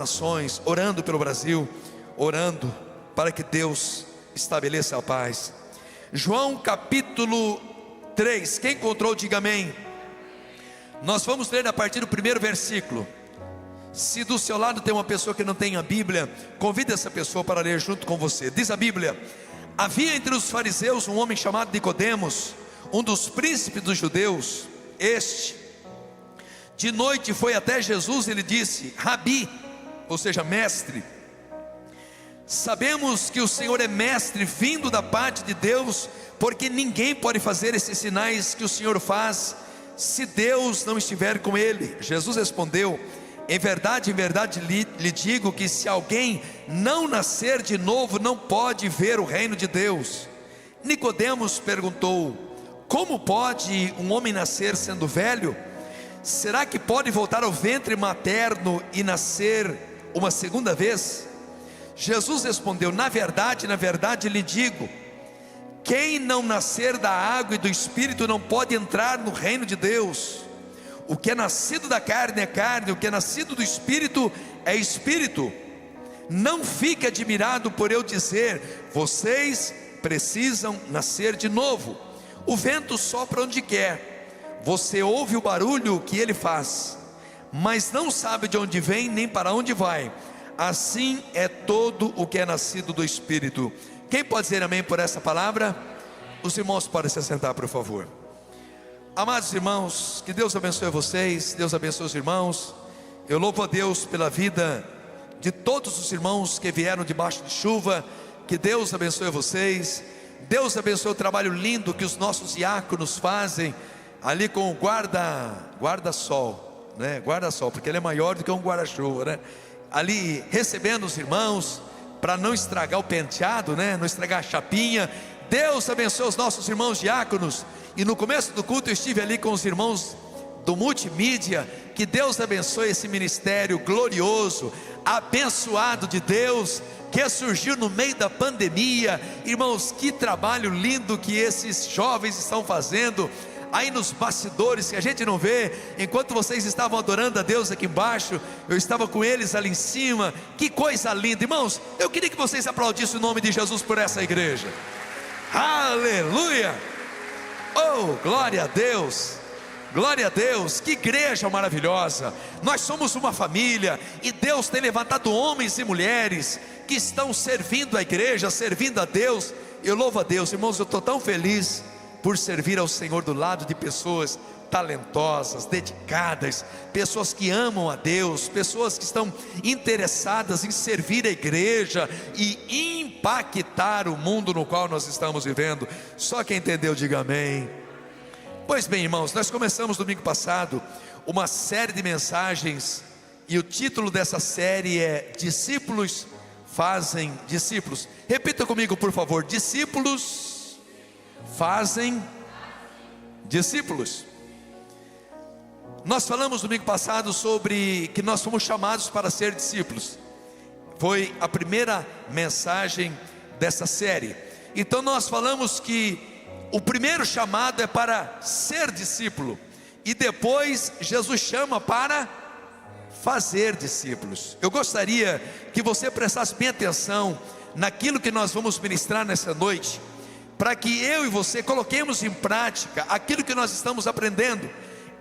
nações, orando pelo Brasil, orando para que Deus estabeleça a paz. João capítulo 3, quem encontrou diga amém. Nós vamos ler a partir do primeiro versículo. Se do seu lado tem uma pessoa que não tem a Bíblia, convide essa pessoa para ler junto com você. Diz a Bíblia: havia entre os fariseus um homem chamado Nicodemos, um dos príncipes dos judeus. Este de noite foi até Jesus e lhe disse: Rabi, ou seja, mestre, sabemos que o Senhor é mestre vindo da parte de Deus, porque ninguém pode fazer esses sinais que o Senhor faz se Deus não estiver com ele. Jesus respondeu: em verdade lhe digo que se alguém não nascer de novo, não pode ver o reino de Deus. Nicodemos perguntou: como pode um homem nascer sendo velho? Será que pode voltar ao ventre materno e nascer uma segunda vez? Jesus respondeu: na verdade lhe digo, quem não nascer da água e do Espírito não pode entrar no reino de Deus. O que é nascido da carne é carne, o que é nascido do Espírito é Espírito. Não fique admirado por eu dizer: vocês precisam nascer de novo. O vento sopra onde quer, você ouve o barulho que ele faz, mas não sabe de onde vem nem para onde vai. Assim é todo o que é nascido do Espírito. Quem pode dizer amém por essa palavra? Os irmãos podem se assentar, por favor. Amados irmãos, que Deus abençoe vocês, Deus abençoe os irmãos. Eu louvo a Deus pela vida de todos os irmãos que vieram debaixo de chuva. Que Deus abençoe vocês. Deus abençoe o trabalho lindo que os nossos diáconos fazem ali com o guarda-sol, né? Guarda-sol, porque ele é maior do que um guarda-chuva, né? Ali recebendo os irmãos, para não estragar o penteado, né? Não estragar a chapinha. Deus abençoe os nossos irmãos diáconos. E no começo do culto eu estive ali com os irmãos do multimídia. Que Deus abençoe esse ministério glorioso, abençoado de Deus, que surgiu no meio da pandemia. Irmãos, que trabalho lindo que esses jovens estão fazendo aí nos bastidores, que a gente não vê. Enquanto vocês estavam adorando a Deus aqui embaixo, eu estava com eles ali em cima. Que coisa linda, irmãos. Eu queria que vocês aplaudissem o nome de Jesus por essa igreja. Aleluia. Oh, glória a Deus. Glória a Deus, que igreja maravilhosa. Nós somos uma família, e Deus tem levantado homens e mulheres que estão servindo a igreja, servindo a Deus. Eu louvo a Deus, irmãos. Eu estou tão feliz por servir ao Senhor do lado de pessoas talentosas, dedicadas, pessoas que amam a Deus, pessoas que estão interessadas em servir a igreja e impactar o mundo no qual nós estamos vivendo. Só quem entendeu diga amém. Pois bem, irmãos, nós começamos domingo passado uma série de mensagens, e o título dessa série é Discípulos Fazem Discípulos. Repita comigo, por favor: discípulos fazem discípulos. Nós falamos domingo passado sobre que nós fomos chamados para ser discípulos. Foi a primeira mensagem dessa série. Então nós falamos que o primeiro chamado é para ser discípulo, e depois Jesus chama para fazer discípulos. Eu gostaria que você prestasse bem atenção naquilo que nós vamos ministrar nessa noite, para que eu e você coloquemos em prática aquilo que nós estamos aprendendo.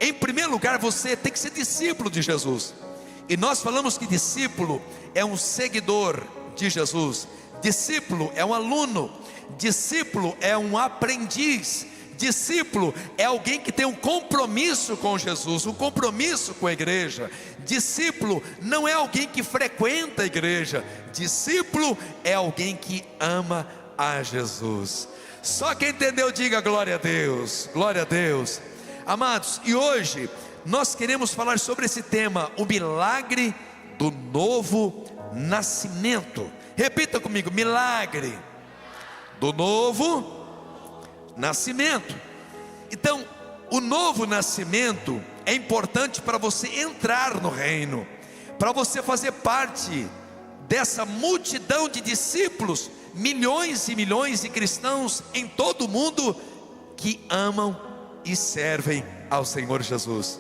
Em primeiro lugar, você tem que ser discípulo de Jesus. E nós falamos que discípulo é um seguidor de Jesus. Discípulo é um aluno. Discípulo é um aprendiz. Discípulo é alguém que tem um compromisso com Jesus, um compromisso com a igreja. Discípulo não é alguém que frequenta a igreja. Discípulo é alguém que ama a Jesus. Só quem entendeu diga glória a Deus, glória a Deus. Amados, e hoje nós queremos falar sobre esse tema, o milagre do novo nascimento. Repita comigo: milagre do novo nascimento. Então, o novo nascimento é importante para você entrar no reino, para você fazer parte dessa multidão de discípulos, milhões e milhões de cristãos em todo o mundo que amam e servem ao Senhor Jesus.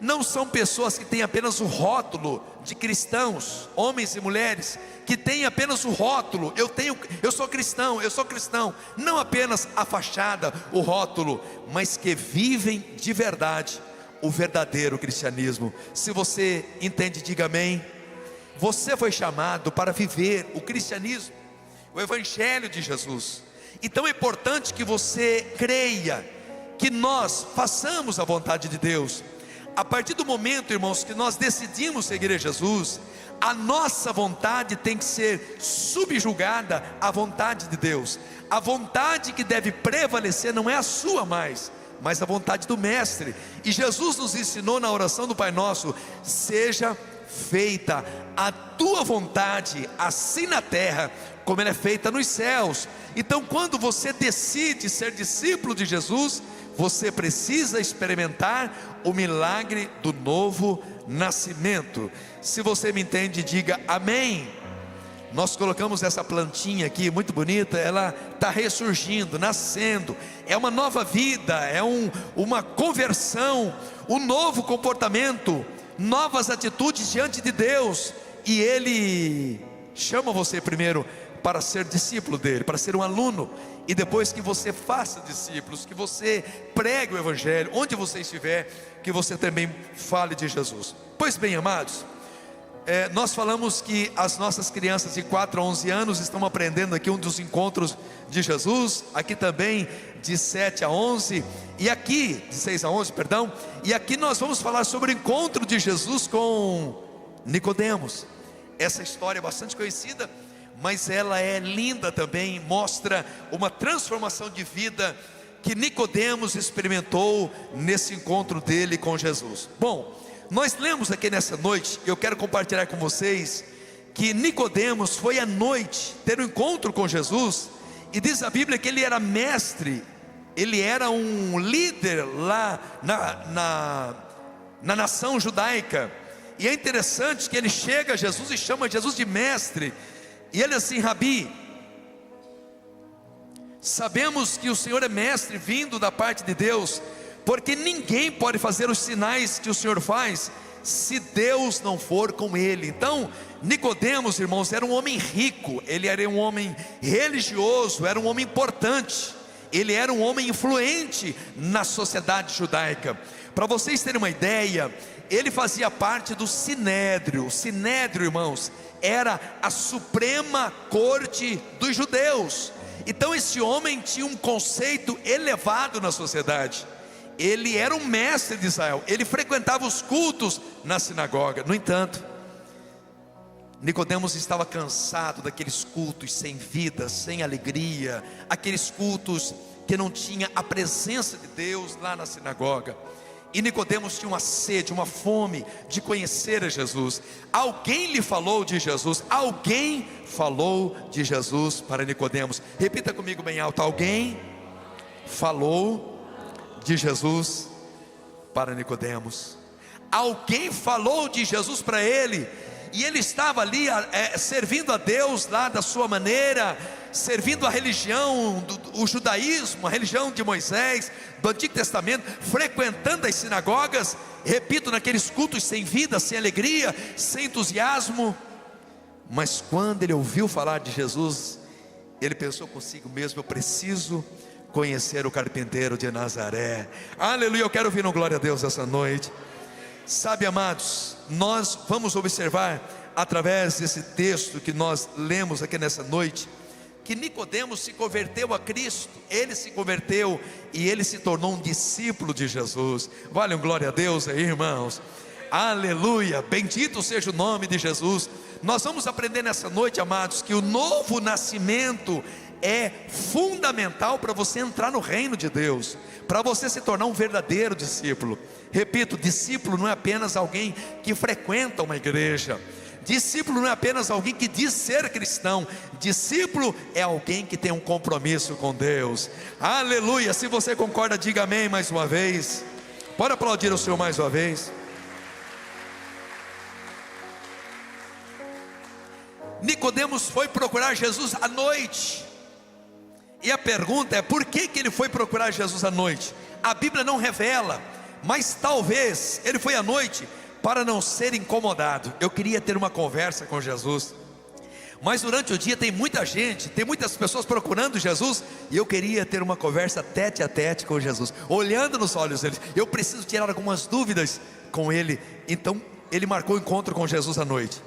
não são pessoas que têm apenas o rótulo de cristãos, homens e mulheres, que têm apenas o rótulo, eu sou cristão, não apenas a fachada, o rótulo, mas que vivem de verdade o verdadeiro cristianismo. Se você entende, diga amém. Você foi chamado para viver o cristianismo, o evangelho de Jesus. Então é importante que você creia que nós façamos a vontade de Deus. A partir do momento, irmãos, que nós decidimos seguir a Jesus, a nossa vontade tem que ser subjugada à vontade de Deus. A vontade que deve prevalecer não é a sua mais, mas a vontade do Mestre. E Jesus nos ensinou na oração do Pai Nosso: seja feita a tua vontade, assim na terra como ela é feita nos céus. Então, quando você decide ser discípulo de Jesus, você precisa experimentar o milagre do novo nascimento. Se você me entende, diga amém. Nós colocamos essa plantinha aqui, muito bonita, ela está ressurgindo, nascendo, é uma nova vida, é uma conversão, um novo comportamento, novas atitudes diante de Deus. E Ele chama você primeiro para ser discípulo dele, para ser um aluno, e depois que você faça discípulos, que você pregue o evangelho, onde você estiver, que você também fale de Jesus. Pois bem, amados, nós falamos que as nossas crianças de 4 a 11 anos estão aprendendo aqui um dos encontros de Jesus, aqui também de 7 a 11, e aqui, de 6 a 11, perdão, e aqui nós vamos falar sobre o encontro de Jesus com Nicodemos. Essa história é bastante conhecida, mas ela é linda também, mostra uma transformação de vida que Nicodemos experimentou nesse encontro dele com Jesus. Bom, nós lemos aqui nessa noite, eu quero compartilhar com vocês, que Nicodemos foi à noite ter um encontro com Jesus, e diz a Bíblia que ele era mestre, ele era um líder lá na nação judaica, e é interessante que ele chega a Jesus e chama Jesus de mestre, e ele assim: Rabi, sabemos que o Senhor é mestre vindo da parte de Deus, porque ninguém pode fazer os sinais que o Senhor faz, se Deus não for com ele. Então, Nicodemos, irmãos, era um homem rico, ele era um homem religioso, era um homem importante, ele era um homem influente na sociedade judaica. Para vocês terem uma ideia, ele fazia parte do Sinédrio. O Sinédrio, irmãos, era a suprema corte dos judeus. Então esse homem tinha um conceito elevado na sociedade. Ele era um mestre de Israel, ele frequentava os cultos na sinagoga. No entanto, Nicodemos estava cansado daqueles cultos sem vida, sem alegria, aqueles cultos que não tinha a presença de Deus lá na sinagoga. E Nicodemos tinha uma sede, uma fome de conhecer a Jesus. Alguém lhe falou de Jesus, alguém falou de Jesus para Nicodemos. Repita comigo bem alto: alguém falou de Jesus para Nicodemos. Alguém falou de Jesus para ele, e ele estava ali servindo a Deus lá da sua maneira, servindo a religião, o judaísmo, a religião de Moisés, do Antigo Testamento, frequentando as sinagogas, repito, naqueles cultos sem vida, sem alegria, sem entusiasmo. Mas quando ele ouviu falar de Jesus, ele pensou consigo mesmo: eu preciso conhecer o carpinteiro de Nazaré. Aleluia, eu quero ouvir um glória a Deus essa noite. Sabe, amados, nós vamos observar através desse texto que nós lemos aqui nessa noite, que Nicodemos se converteu a Cristo. Ele se converteu e ele se tornou um discípulo de Jesus. Vale um glória a Deus aí, irmãos. Aleluia, bendito seja o nome de Jesus. Nós vamos aprender nessa noite, amados, que o novo nascimento é fundamental para você entrar no reino de Deus, para você se tornar um verdadeiro discípulo. Repito, discípulo não é apenas alguém que frequenta uma igreja. Discípulo não é apenas alguém que diz ser cristão. Discípulo é alguém que tem um compromisso com Deus. Aleluia, se você concorda, diga amém mais uma vez. Pode aplaudir o Senhor mais uma vez. Nicodemos foi procurar Jesus à noite. E a pergunta é: por que ele foi procurar Jesus à noite? A Bíblia não revela, mas talvez ele foi à noite para não ser incomodado. Eu queria ter uma conversa com Jesus, mas durante o dia tem muita gente, tem muitas pessoas procurando Jesus, e eu queria ter uma conversa tete a tete com Jesus, olhando nos olhos deles. Eu preciso tirar algumas dúvidas com ele. Então ele marcou o encontro com Jesus à noite.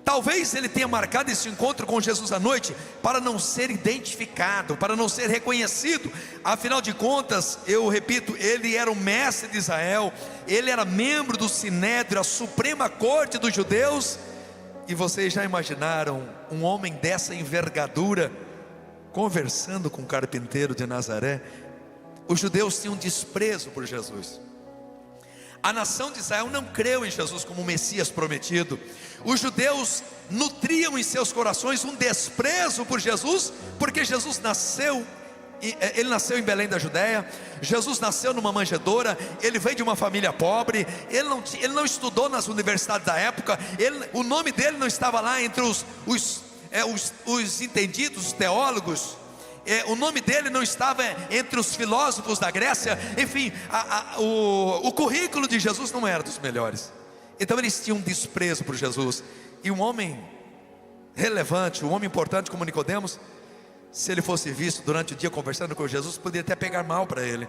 Talvez ele tenha marcado esse encontro com Jesus à noite para não ser identificado, para não ser reconhecido. Afinal de contas, eu repito, ele era o mestre de Israel, ele era membro do Sinédrio, a suprema corte dos judeus. E vocês já imaginaram um homem dessa envergadura conversando com um carpinteiro de Nazaré? Os judeus tinham desprezo por Jesus. A nação de Israel não creu em Jesus como o Messias prometido. Os judeus nutriam em seus corações um desprezo por Jesus, porque Jesus nasceu, ele nasceu em Belém da Judéia, Jesus nasceu numa manjedoura, ele veio de uma família pobre, ele não estudou nas universidades da época, o nome dele não estava lá entre os entendidos, os teólogos. O nome dele não estava entre os filósofos da Grécia. Enfim, o currículo de Jesus não era dos melhores. Então eles tinham um desprezo por Jesus. E um homem relevante, um homem importante como Nicodemos, se ele fosse visto durante o dia conversando com Jesus, poderia até pegar mal para ele.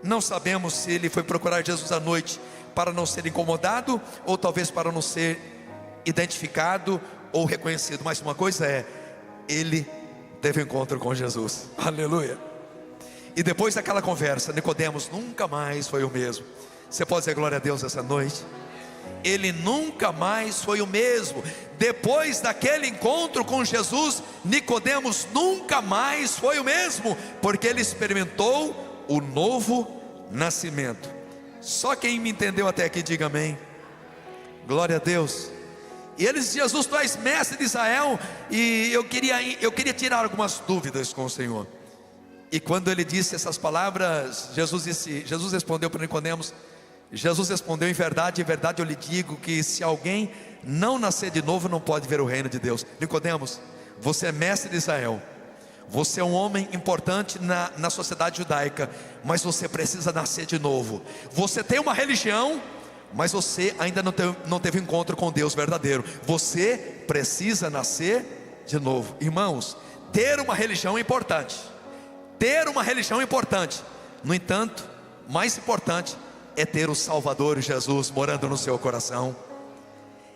Não sabemos se ele foi procurar Jesus à noite para não ser incomodado, ou talvez para não ser identificado ou reconhecido. Mas uma coisa é, ele teve um encontro com Jesus, aleluia. E depois daquela conversa, Nicodemos nunca mais foi o mesmo. Você pode dizer glória a Deus essa noite? Ele nunca mais foi o mesmo. Depois daquele encontro com Jesus, Nicodemos nunca mais foi o mesmo, porque ele experimentou o novo nascimento. Só quem me entendeu até aqui, diga amém. Glória a Deus. E eles, Jesus, tu és mestre de Israel. E eu queria tirar algumas dúvidas com o Senhor. E quando ele disse essas palavras, Jesus respondeu para Nicodemos. Jesus respondeu: em verdade eu lhe digo que se alguém não nascer de novo, não pode ver o reino de Deus. Nicodemos, você é mestre de Israel, você é um homem importante na sociedade judaica, mas você precisa nascer de novo. Você tem uma religião, mas você ainda não teve encontro com Deus verdadeiro. Você precisa nascer de novo. Irmãos, ter uma religião é importante. Ter uma religião é importante. No entanto, mais importante é ter o Salvador Jesus morando no seu coração.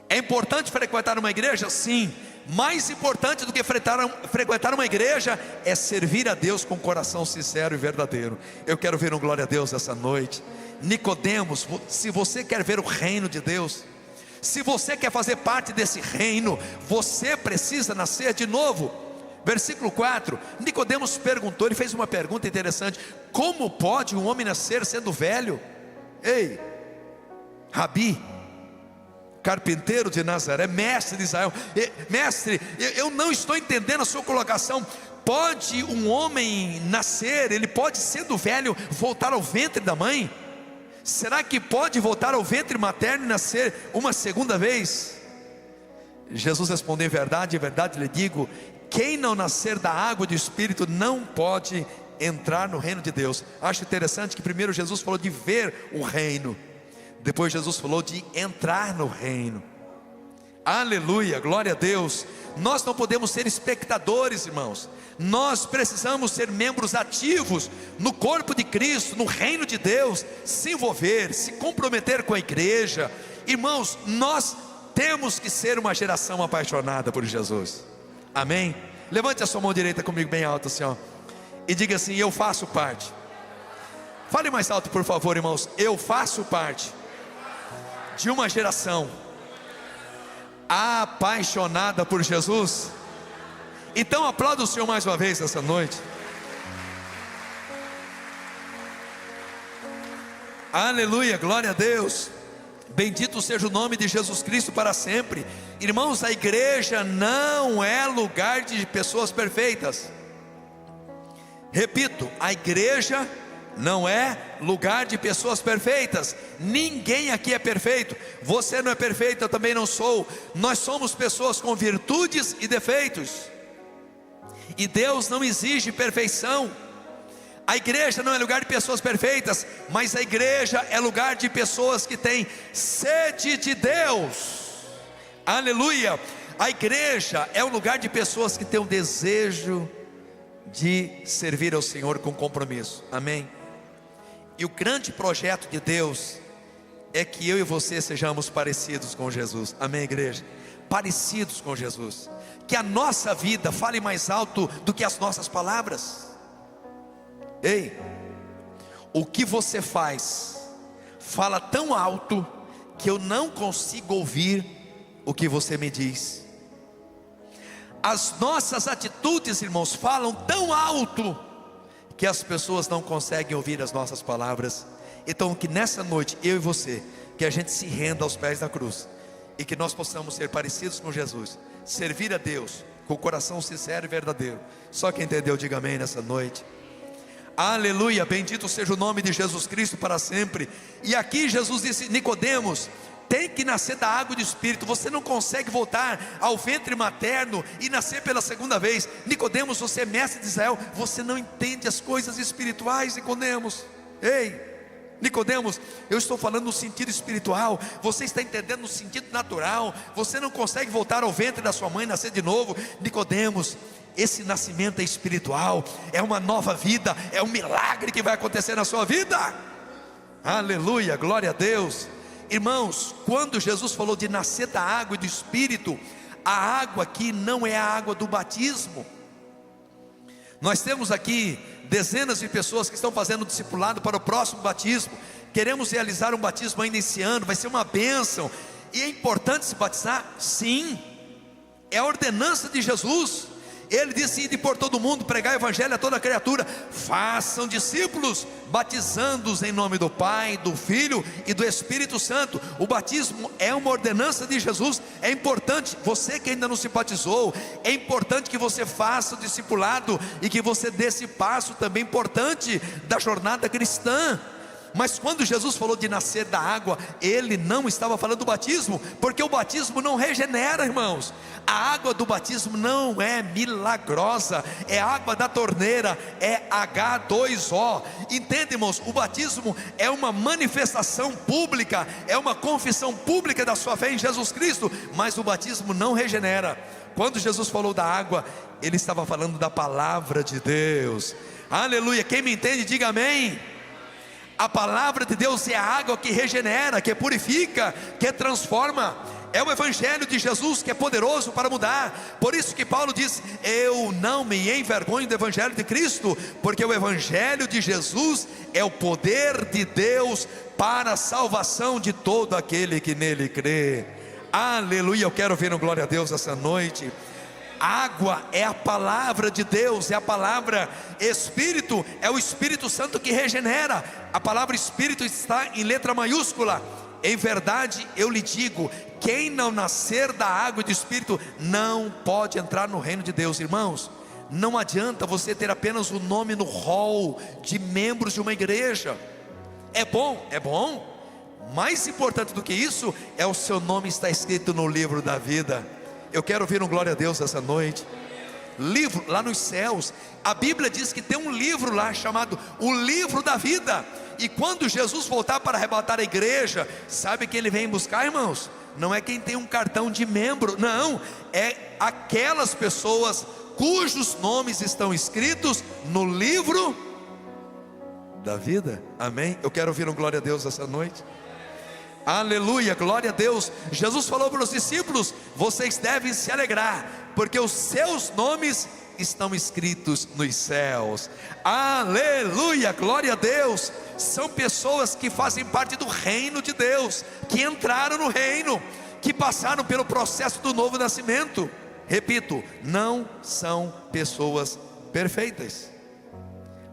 É importante frequentar uma igreja? Sim. Mais importante do que frequentar uma igreja é servir a Deus com coração sincero e verdadeiro. Eu quero ver um glória a Deus essa noite. Nicodemos, se você quer ver o reino de Deus, se você quer fazer parte desse reino, você precisa nascer de novo. Versículo 4, Nicodemos perguntou, ele fez uma pergunta interessante: como pode um homem nascer sendo velho? Ei, Rabi, carpinteiro de Nazaré, mestre de Israel, mestre, eu não estou entendendo a sua colocação. Pode um homem nascer, ele pode, sendo velho, voltar ao ventre da mãe? Será que pode voltar ao ventre materno e nascer uma segunda vez? Jesus respondeu: em verdade lhe digo, quem não nascer da água e do Espírito não pode entrar no reino de Deus. Acho interessante que primeiro Jesus falou de ver o reino, depois Jesus falou de entrar no reino. Aleluia, glória a Deus. Nós não podemos ser espectadores, irmãos. Nós precisamos ser membros ativos no corpo de Cristo, no reino de Deus, se envolver, se comprometer com a igreja. Irmãos, nós temos que ser uma geração apaixonada por Jesus. Amém? Levante a sua mão direita comigo bem alto assim, ó, e diga assim: eu faço parte. Fale mais alto, por favor, irmãos. Eu faço parte de uma geração apaixonada por Jesus. Então aplauda o Senhor mais uma vez essa noite. Aleluia, glória a Deus. Bendito seja o nome de Jesus Cristo para sempre. Irmãos, a igreja não é lugar de pessoas perfeitas. Repito, a igreja não é lugar de pessoas perfeitas. Ninguém aqui é perfeito. Você não é perfeito, eu também não sou. Nós somos pessoas com virtudes e defeitos. E Deus não exige perfeição. A igreja não é lugar de pessoas perfeitas, mas a igreja é lugar de pessoas que têm sede de Deus. Aleluia. A igreja é um lugar de pessoas que têm um desejo de servir ao Senhor com compromisso. Amém. E o grande projeto de Deus é que eu e você sejamos parecidos com Jesus. Amém, igreja? Parecidos com Jesus. Que a nossa vida fale mais alto do que as nossas palavras. Ei, o que você faz fala tão alto que eu não consigo ouvir o que você me diz. As nossas atitudes, irmãos, falam tão alto que as pessoas não conseguem ouvir as nossas palavras. Então que nessa noite, eu e você, que a gente se renda aos pés da cruz, e que nós possamos ser parecidos com Jesus, servir a Deus com o coração sincero e verdadeiro. Só quem entendeu, diga amém nessa noite. Aleluia, bendito seja o nome de Jesus Cristo para sempre. E aqui Jesus disse: Nicodemos, tem que nascer da água e do Espírito. Você não consegue voltar ao ventre materno e nascer pela segunda vez. Nicodemos, você é mestre de Israel, você não entende as coisas espirituais, Nicodemos. Ei, Nicodemos, eu estou falando no sentido espiritual, você está entendendo no sentido natural. Você não consegue voltar ao ventre da sua mãe e nascer de novo. Nicodemos, esse nascimento é espiritual, é uma nova vida, é um milagre que vai acontecer na sua vida. Aleluia, glória a Deus. Irmãos, quando Jesus falou de nascer da água e do Espírito, a água aqui não é a água do batismo. Nós temos aqui dezenas de pessoas que estão fazendo discipulado para o próximo batismo. Queremos realizar um batismo ainda esse ano, vai ser uma bênção. E é importante se batizar? Sim, é a ordenança de Jesus. Ele disse: ide por todo mundo, pregar o evangelho a toda criatura, façam discípulos, batizando-os em nome do Pai, do Filho e do Espírito Santo. O batismo é uma ordenança de Jesus. É importante, você que ainda não se batizou, é importante que você faça o discipulado e que você dê esse passo também importante da jornada cristã. Mas quando Jesus falou de nascer da água, Ele não estava falando do batismo, porque o batismo não regenera, irmãos. A água do batismo não é milagrosa, é água da torneira, é H2O. Entende, irmãos? O batismo é uma manifestação pública, é uma confissão pública da sua fé em Jesus Cristo, mas o batismo não regenera. Quando Jesus falou da água, Ele estava falando da palavra de Deus. Aleluia, quem me entende, diga amém. A palavra de Deus é a água que regenera, que purifica, que transforma. É o evangelho de Jesus que é poderoso para mudar. Por isso que Paulo diz: eu não me envergonho do evangelho de Cristo, porque o evangelho de Jesus é o poder de Deus para a salvação de todo aquele que nele crê. Aleluia, eu quero ouvir um glória a Deus essa noite. Água é a palavra de Deus, é a palavra. Espírito é o Espírito Santo que regenera. A palavra Espírito está em letra maiúscula. Em verdade eu lhe digo, quem não nascer da água e do Espírito não pode entrar no reino de Deus. Irmãos, não adianta você ter apenas o nome no hall de membros de uma igreja. É bom, mais importante do que isso é o seu nome estar escrito no livro da vida. Eu quero ouvir um glória a Deus essa noite. Livro lá nos céus, a Bíblia diz que tem um livro lá chamado o livro da vida. E quando Jesus voltar para arrebatar a igreja, sabe quem Ele vem buscar, irmãos? Não é quem tem um cartão de membro, não, é aquelas pessoas cujos nomes estão escritos no livro da vida. Amém? Eu quero ouvir um glória a Deus essa noite. Aleluia, glória a Deus. Jesus falou para os discípulos: vocês devem se alegrar, porque os seus nomes estão escritos nos céus. Aleluia, glória a Deus. São pessoas que fazem parte do reino de Deus, que entraram no reino, que passaram pelo processo do novo nascimento. Repito, não são pessoas perfeitas,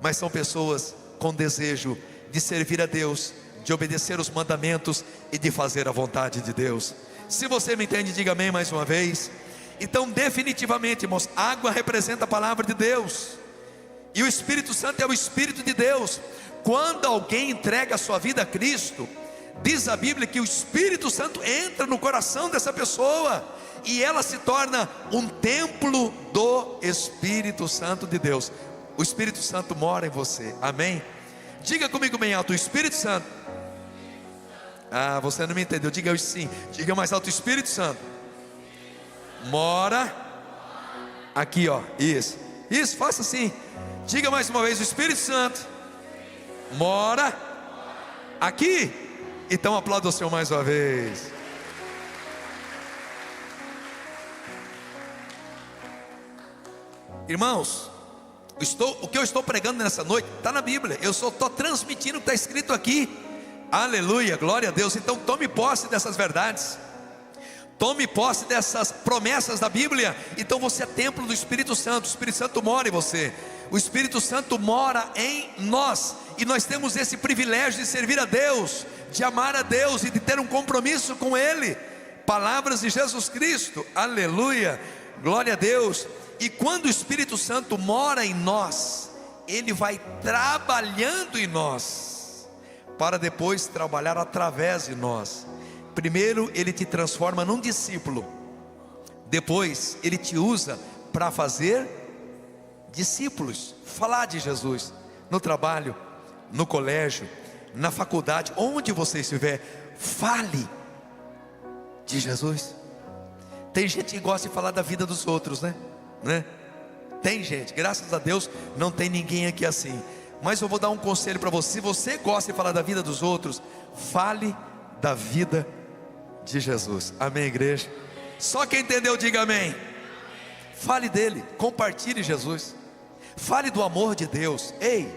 mas são pessoas com desejo de servir a Deus, de obedecer os mandamentos e de fazer a vontade de Deus. Se você me entende, diga amém mais uma vez. Então definitivamente, irmãos, água representa a palavra de Deus, e o Espírito Santo é o Espírito de Deus. Quando alguém entrega a sua vida a Cristo, diz a Bíblia que o Espírito Santo entra no coração dessa pessoa, e ela se torna um templo do Espírito Santo de Deus. o Espírito Santo mora em você, amém? Diga comigo bem alto: o Espírito Santo. Ah, você não me entendeu, diga eu sim, diga mais alto: o Espírito Santo mora aqui, ó, isso, faça assim, diga mais uma vez: o Espírito Santo mora aqui. Então aplauda o Senhor mais uma vez. Irmãos, o que eu estou pregando nessa noite está na Bíblia. Eu só estou transmitindo o que está escrito aqui. Aleluia, glória a Deus. Então tome posse dessas verdades, tome posse dessas promessas da Bíblia. Então você é templo do Espírito Santo. O Espírito Santo mora em você, o Espírito Santo mora em nós, e nós temos esse privilégio de servir a Deus, de amar a Deus e de ter um compromisso com Ele. Palavras de Jesus Cristo, aleluia, glória a Deus. E quando o Espírito Santo mora em nós, Ele vai trabalhando em nós, para depois trabalhar através de nós. Primeiro Ele te transforma num discípulo, depois Ele te usa para fazer discípulos, falar de Jesus, no trabalho, no colégio, na faculdade, onde você estiver, fale de Jesus. Tem gente que gosta de falar da vida dos outros, né? Tem gente, graças a Deus não tem ninguém aqui assim. Mas eu vou dar um conselho para você: se você gosta de falar da vida dos outros, fale da vida de Jesus, amém, igreja? Só quem entendeu diga amém. Fale dele, compartilhe Jesus, fale do amor de Deus. Ei,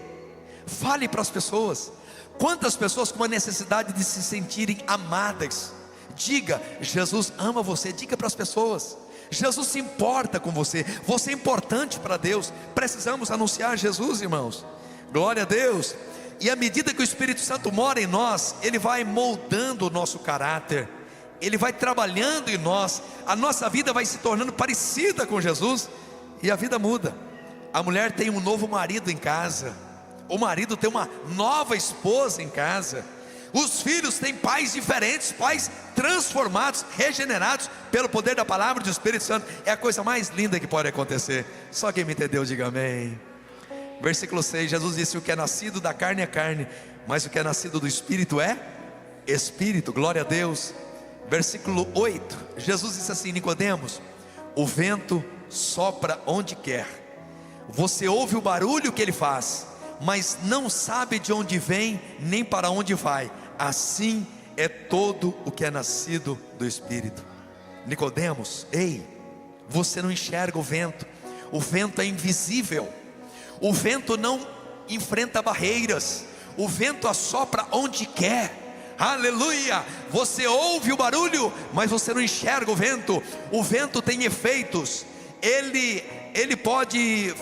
fale para as pessoas. Quantas pessoas com uma necessidade de se sentirem amadas? Diga: Jesus ama você. Diga para as pessoas: Jesus se importa com você, você é importante para Deus. Precisamos anunciar Jesus, irmãos, glória a Deus. E à medida que o Espírito Santo mora em nós, Ele vai moldando o nosso caráter, Ele vai trabalhando em nós, a nossa vida vai se tornando parecida com Jesus, e a vida muda. A mulher tem um novo marido em casa, o marido tem uma nova esposa em casa, os filhos têm pais diferentes, pais transformados, regenerados pelo poder da palavra do Espírito Santo. É a coisa mais linda que pode acontecer. Só quem me entendeu diga amém. Versículo 6, Jesus disse: o que é nascido da carne é carne, mas o que é nascido do Espírito é Espírito, glória a Deus. Versículo 8, Jesus disse assim: Nicodemos, o vento sopra onde quer, você ouve o barulho que ele faz, mas não sabe de onde vem, nem para onde vai. Assim é todo o que é nascido do Espírito. Nicodemos, ei, você não enxerga o vento é invisível, o vento não enfrenta barreiras, o vento assopra onde quer, aleluia. Você ouve o barulho, mas você não enxerga o vento tem efeitos, ele pode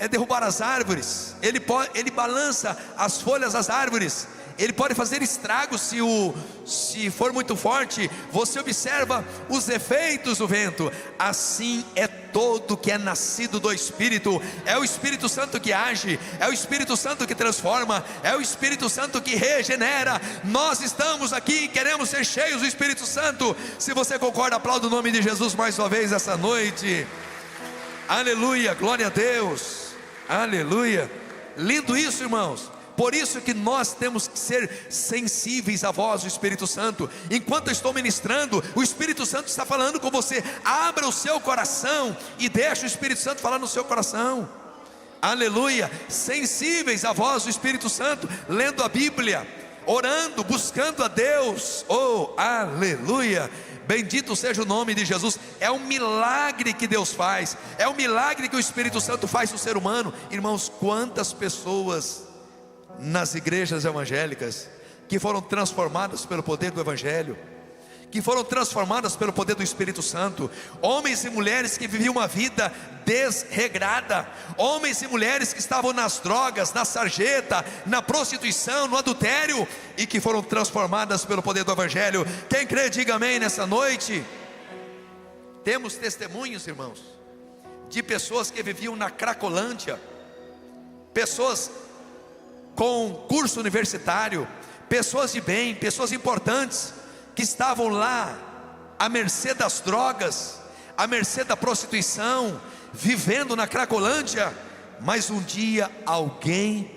derrubar as árvores, ele balança as folhas das árvores, ele pode fazer estragos se for muito forte. Você observa os efeitos do vento. Assim é todo que é nascido do Espírito. É o Espírito Santo que age, é o Espírito Santo que transforma, é o Espírito Santo que regenera. Nós estamos aqui e queremos ser cheios do Espírito Santo. Se você concorda, aplauda o nome de Jesus mais uma vez essa noite. Aleluia, glória a Deus, aleluia. Lindo isso, irmãos. Por isso que nós temos que ser sensíveis à voz do Espírito Santo. Enquanto eu estou ministrando, o Espírito Santo está falando com você. Abra o seu coração e deixe o Espírito Santo falar no seu coração. Aleluia. Sensíveis à voz do Espírito Santo, lendo a Bíblia, orando, buscando a Deus. Oh, aleluia. Bendito seja o nome de Jesus. É um milagre que Deus faz, é um milagre que o Espírito Santo faz no ser humano. Irmãos, quantas pessoas nas igrejas evangélicas que foram transformadas pelo poder do Evangelho, que foram transformadas pelo poder do Espírito Santo. Homens e mulheres que viviam uma vida desregrada, homens e mulheres que estavam nas drogas, na sarjeta, na prostituição, no adultério, e que foram transformadas pelo poder do Evangelho. Quem crê diga amém nessa noite. Temos testemunhos, irmãos, de pessoas que viviam na Cracolândia, pessoas com curso universitário, pessoas de bem, pessoas importantes, que estavam lá à mercê das drogas, à mercê da prostituição, vivendo na Cracolândia, mas um dia alguém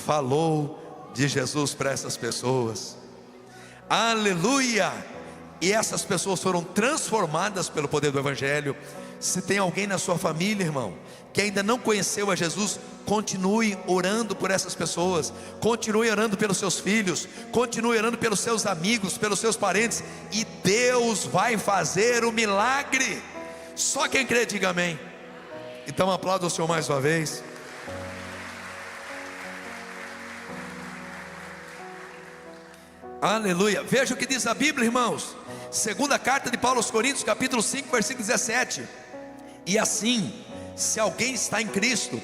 falou de Jesus para essas pessoas. Aleluia! E essas pessoas foram transformadas pelo poder do Evangelho. Se tem alguém na sua família, irmão, que ainda não conheceu a Jesus, continue orando por essas pessoas, continue orando pelos seus filhos, continue orando pelos seus amigos, pelos seus parentes, e Deus vai fazer o milagre. Só quem crê, diga amém. Então aplauda o Senhor mais uma vez. Aleluia. Veja o que diz a Bíblia, irmãos. Segunda carta de Paulo aos Coríntios, capítulo 5, versículo 17. E assim, se alguém está em Cristo,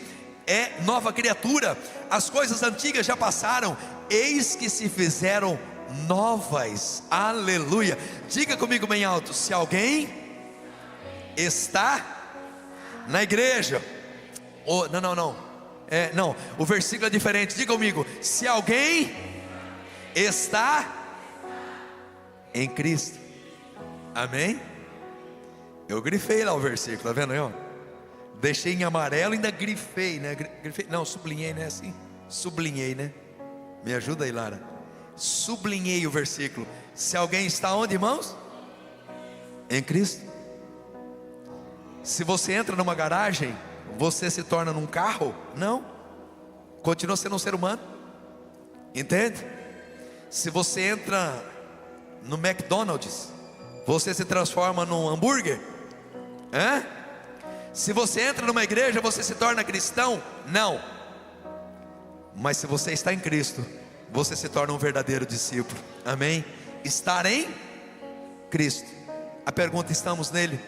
é nova criatura. As coisas antigas já passaram, eis que se fizeram novas. Aleluia. Diga comigo bem alto: se alguém está na igreja, não, o versículo é diferente. Diga comigo: se alguém está em Cristo. Amém? Eu grifei lá o versículo, tá vendo aí, ó? Deixei em amarelo e ainda grifei, né? Não, sublinhei, né? Assim, sublinhei, né? Me ajuda aí, Lara. Sublinhei o versículo. Se alguém está onde, irmãos? Em Cristo. Se você entra numa garagem, você se torna num carro? Não. Continua sendo um ser humano. Entende? Se você entra no McDonald's, você se transforma num hambúrguer? Se você entra numa igreja, você se torna cristão? Não. Mas se você está em Cristo, você se torna um verdadeiro discípulo. Amém? Estar em Cristo. A pergunta: estamos nele?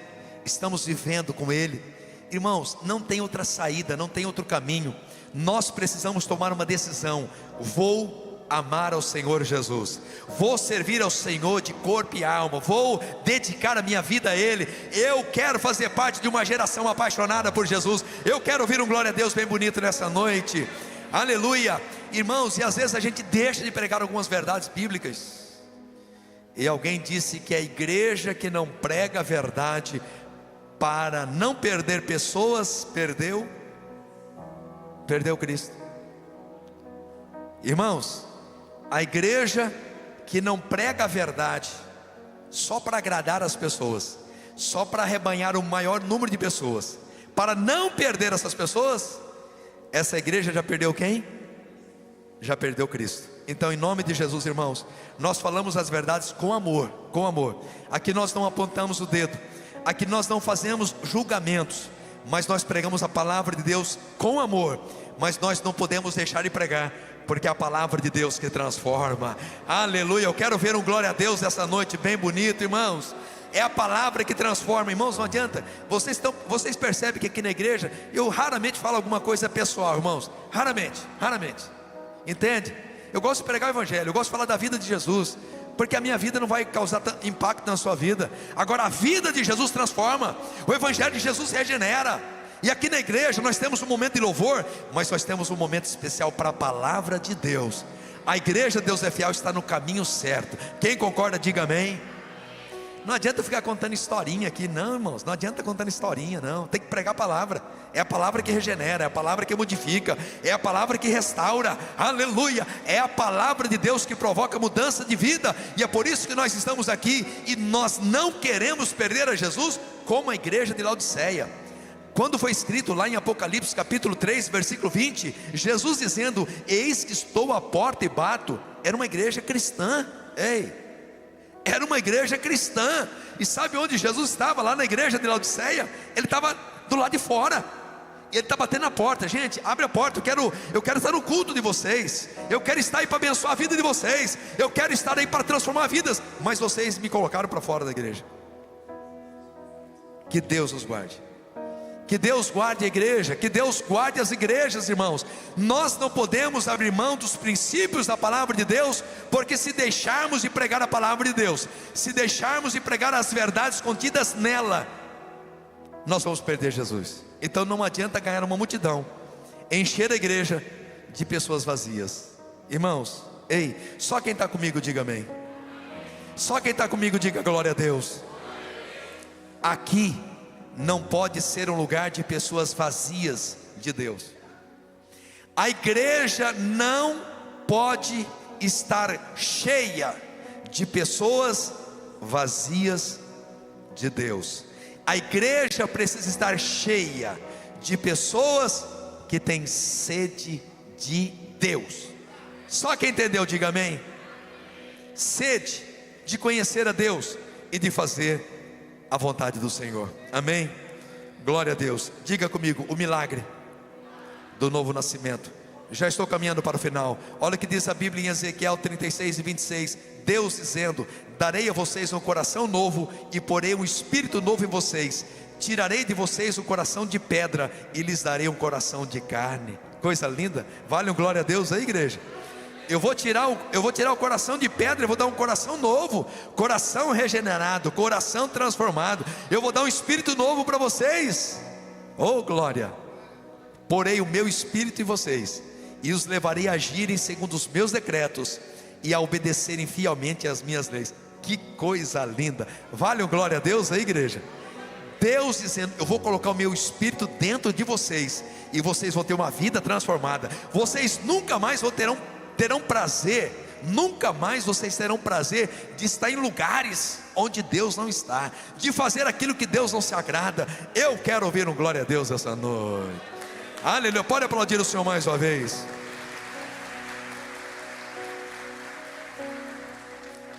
Estamos vivendo com ele? Irmãos, não tem outra saída, não tem outro caminho. Nós precisamos tomar uma decisão. Vou amar ao Senhor Jesus, vou servir ao Senhor de corpo e alma, vou dedicar a minha vida a Ele. Eu quero fazer parte de uma geração apaixonada por Jesus. Eu quero ouvir um glória a Deus bem bonito nessa noite. Aleluia. Irmãos, e às vezes a gente deixa de pregar algumas verdades bíblicas. E alguém disse que a igreja que não prega a verdade para não perder pessoas, perdeu Cristo. Irmãos, a igreja que não prega a verdade só para agradar as pessoas, só para arrebanhar o maior número de pessoas, para não perder essas pessoas, essa igreja já perdeu quem? Já perdeu Cristo. Então, em nome de Jesus, irmãos, nós falamos as verdades com amor, com amor. Aqui nós não apontamos o dedo, aqui nós não fazemos julgamentos, mas nós pregamos a palavra de Deus com amor. Mas nós não podemos deixar de pregar, porque é a palavra de Deus que transforma. Aleluia. Eu quero ver um glória a Deus essa noite bem bonito, irmãos. É a palavra que transforma, irmãos. Não adianta. Vocês percebem que aqui na igreja eu raramente falo alguma coisa pessoal, irmãos. Raramente. Entende? Eu gosto de pregar o evangelho, eu gosto de falar da vida de Jesus, porque a minha vida não vai causar impacto na sua vida. Agora a vida de Jesus transforma, o evangelho de Jesus regenera. E aqui na igreja nós temos um momento de louvor, mas nós temos um momento especial para a palavra de Deus. A igreja Deus é Fiel está no caminho certo. Quem concorda, diga amém. Não adianta ficar contando historinha aqui, não, irmãos. Não adianta contando historinha, não. Tem que pregar a palavra. É a palavra que regenera, é a palavra que modifica, é a palavra que restaura. Aleluia. É a palavra de Deus que provoca mudança de vida. E é por isso que nós estamos aqui. E nós não queremos perder a Jesus como a igreja de Laodiceia. Quando foi escrito lá em Apocalipse capítulo 3, versículo 20, Jesus dizendo: eis que estou à porta e bato. Era uma igreja cristã. Era uma igreja cristã. E sabe onde Jesus estava? Lá na igreja de Laodiceia. Ele estava do lado de fora. E ele está batendo na porta. Gente, abre a porta, eu quero estar no culto de vocês. Eu quero estar aí para abençoar a vida de vocês. Eu quero estar aí para transformar vidas. Mas vocês me colocaram para fora da igreja. Que Deus os guarde. Que Deus guarde a igreja, que Deus guarde as igrejas, irmãos. Nós não podemos abrir mão dos princípios da palavra de Deus, porque se deixarmos de pregar a palavra de Deus, se deixarmos de pregar as verdades contidas nela, nós vamos perder Jesus. Então não adianta ganhar uma multidão, encher a igreja de pessoas vazias. Irmãos, só quem está comigo diga amém. Só quem está comigo diga glória a Deus. Aqui não pode ser um lugar de pessoas vazias de Deus. A igreja não pode estar cheia de pessoas vazias de Deus. A igreja precisa estar cheia de pessoas que têm sede de Deus. Só quem entendeu, diga amém. Sede de conhecer a Deus e de fazer a vontade do Senhor. Amém? Glória a Deus. Diga comigo, o milagre do novo nascimento. Já estou caminhando para o final. Olha o que diz a Bíblia em Ezequiel 36:26. Deus dizendo: darei a vocês um coração novo e porei um espírito novo em vocês. Tirarei de vocês o coração de pedra e lhes darei um coração de carne. Coisa linda. Vale um glória a Deus aí, igreja. Eu vou tirar o coração de pedra, eu vou dar um coração novo, coração regenerado, coração transformado. Eu vou dar um espírito novo para vocês. Oh glória. Porei o meu espírito em vocês e os levarei a agirem segundo os meus decretos e a obedecerem fielmente às minhas leis. Que coisa linda. Vale um glória a Deus aí, igreja. Deus dizendo: eu vou colocar o meu espírito dentro de vocês e vocês vão ter uma vida transformada. Vocês nunca mais terão prazer, nunca mais vocês terão prazer de estar em lugares onde Deus não está, de fazer aquilo que Deus não se agrada. Eu quero ouvir um glória a Deus essa noite. Aleluia. Pode aplaudir o Senhor mais uma vez.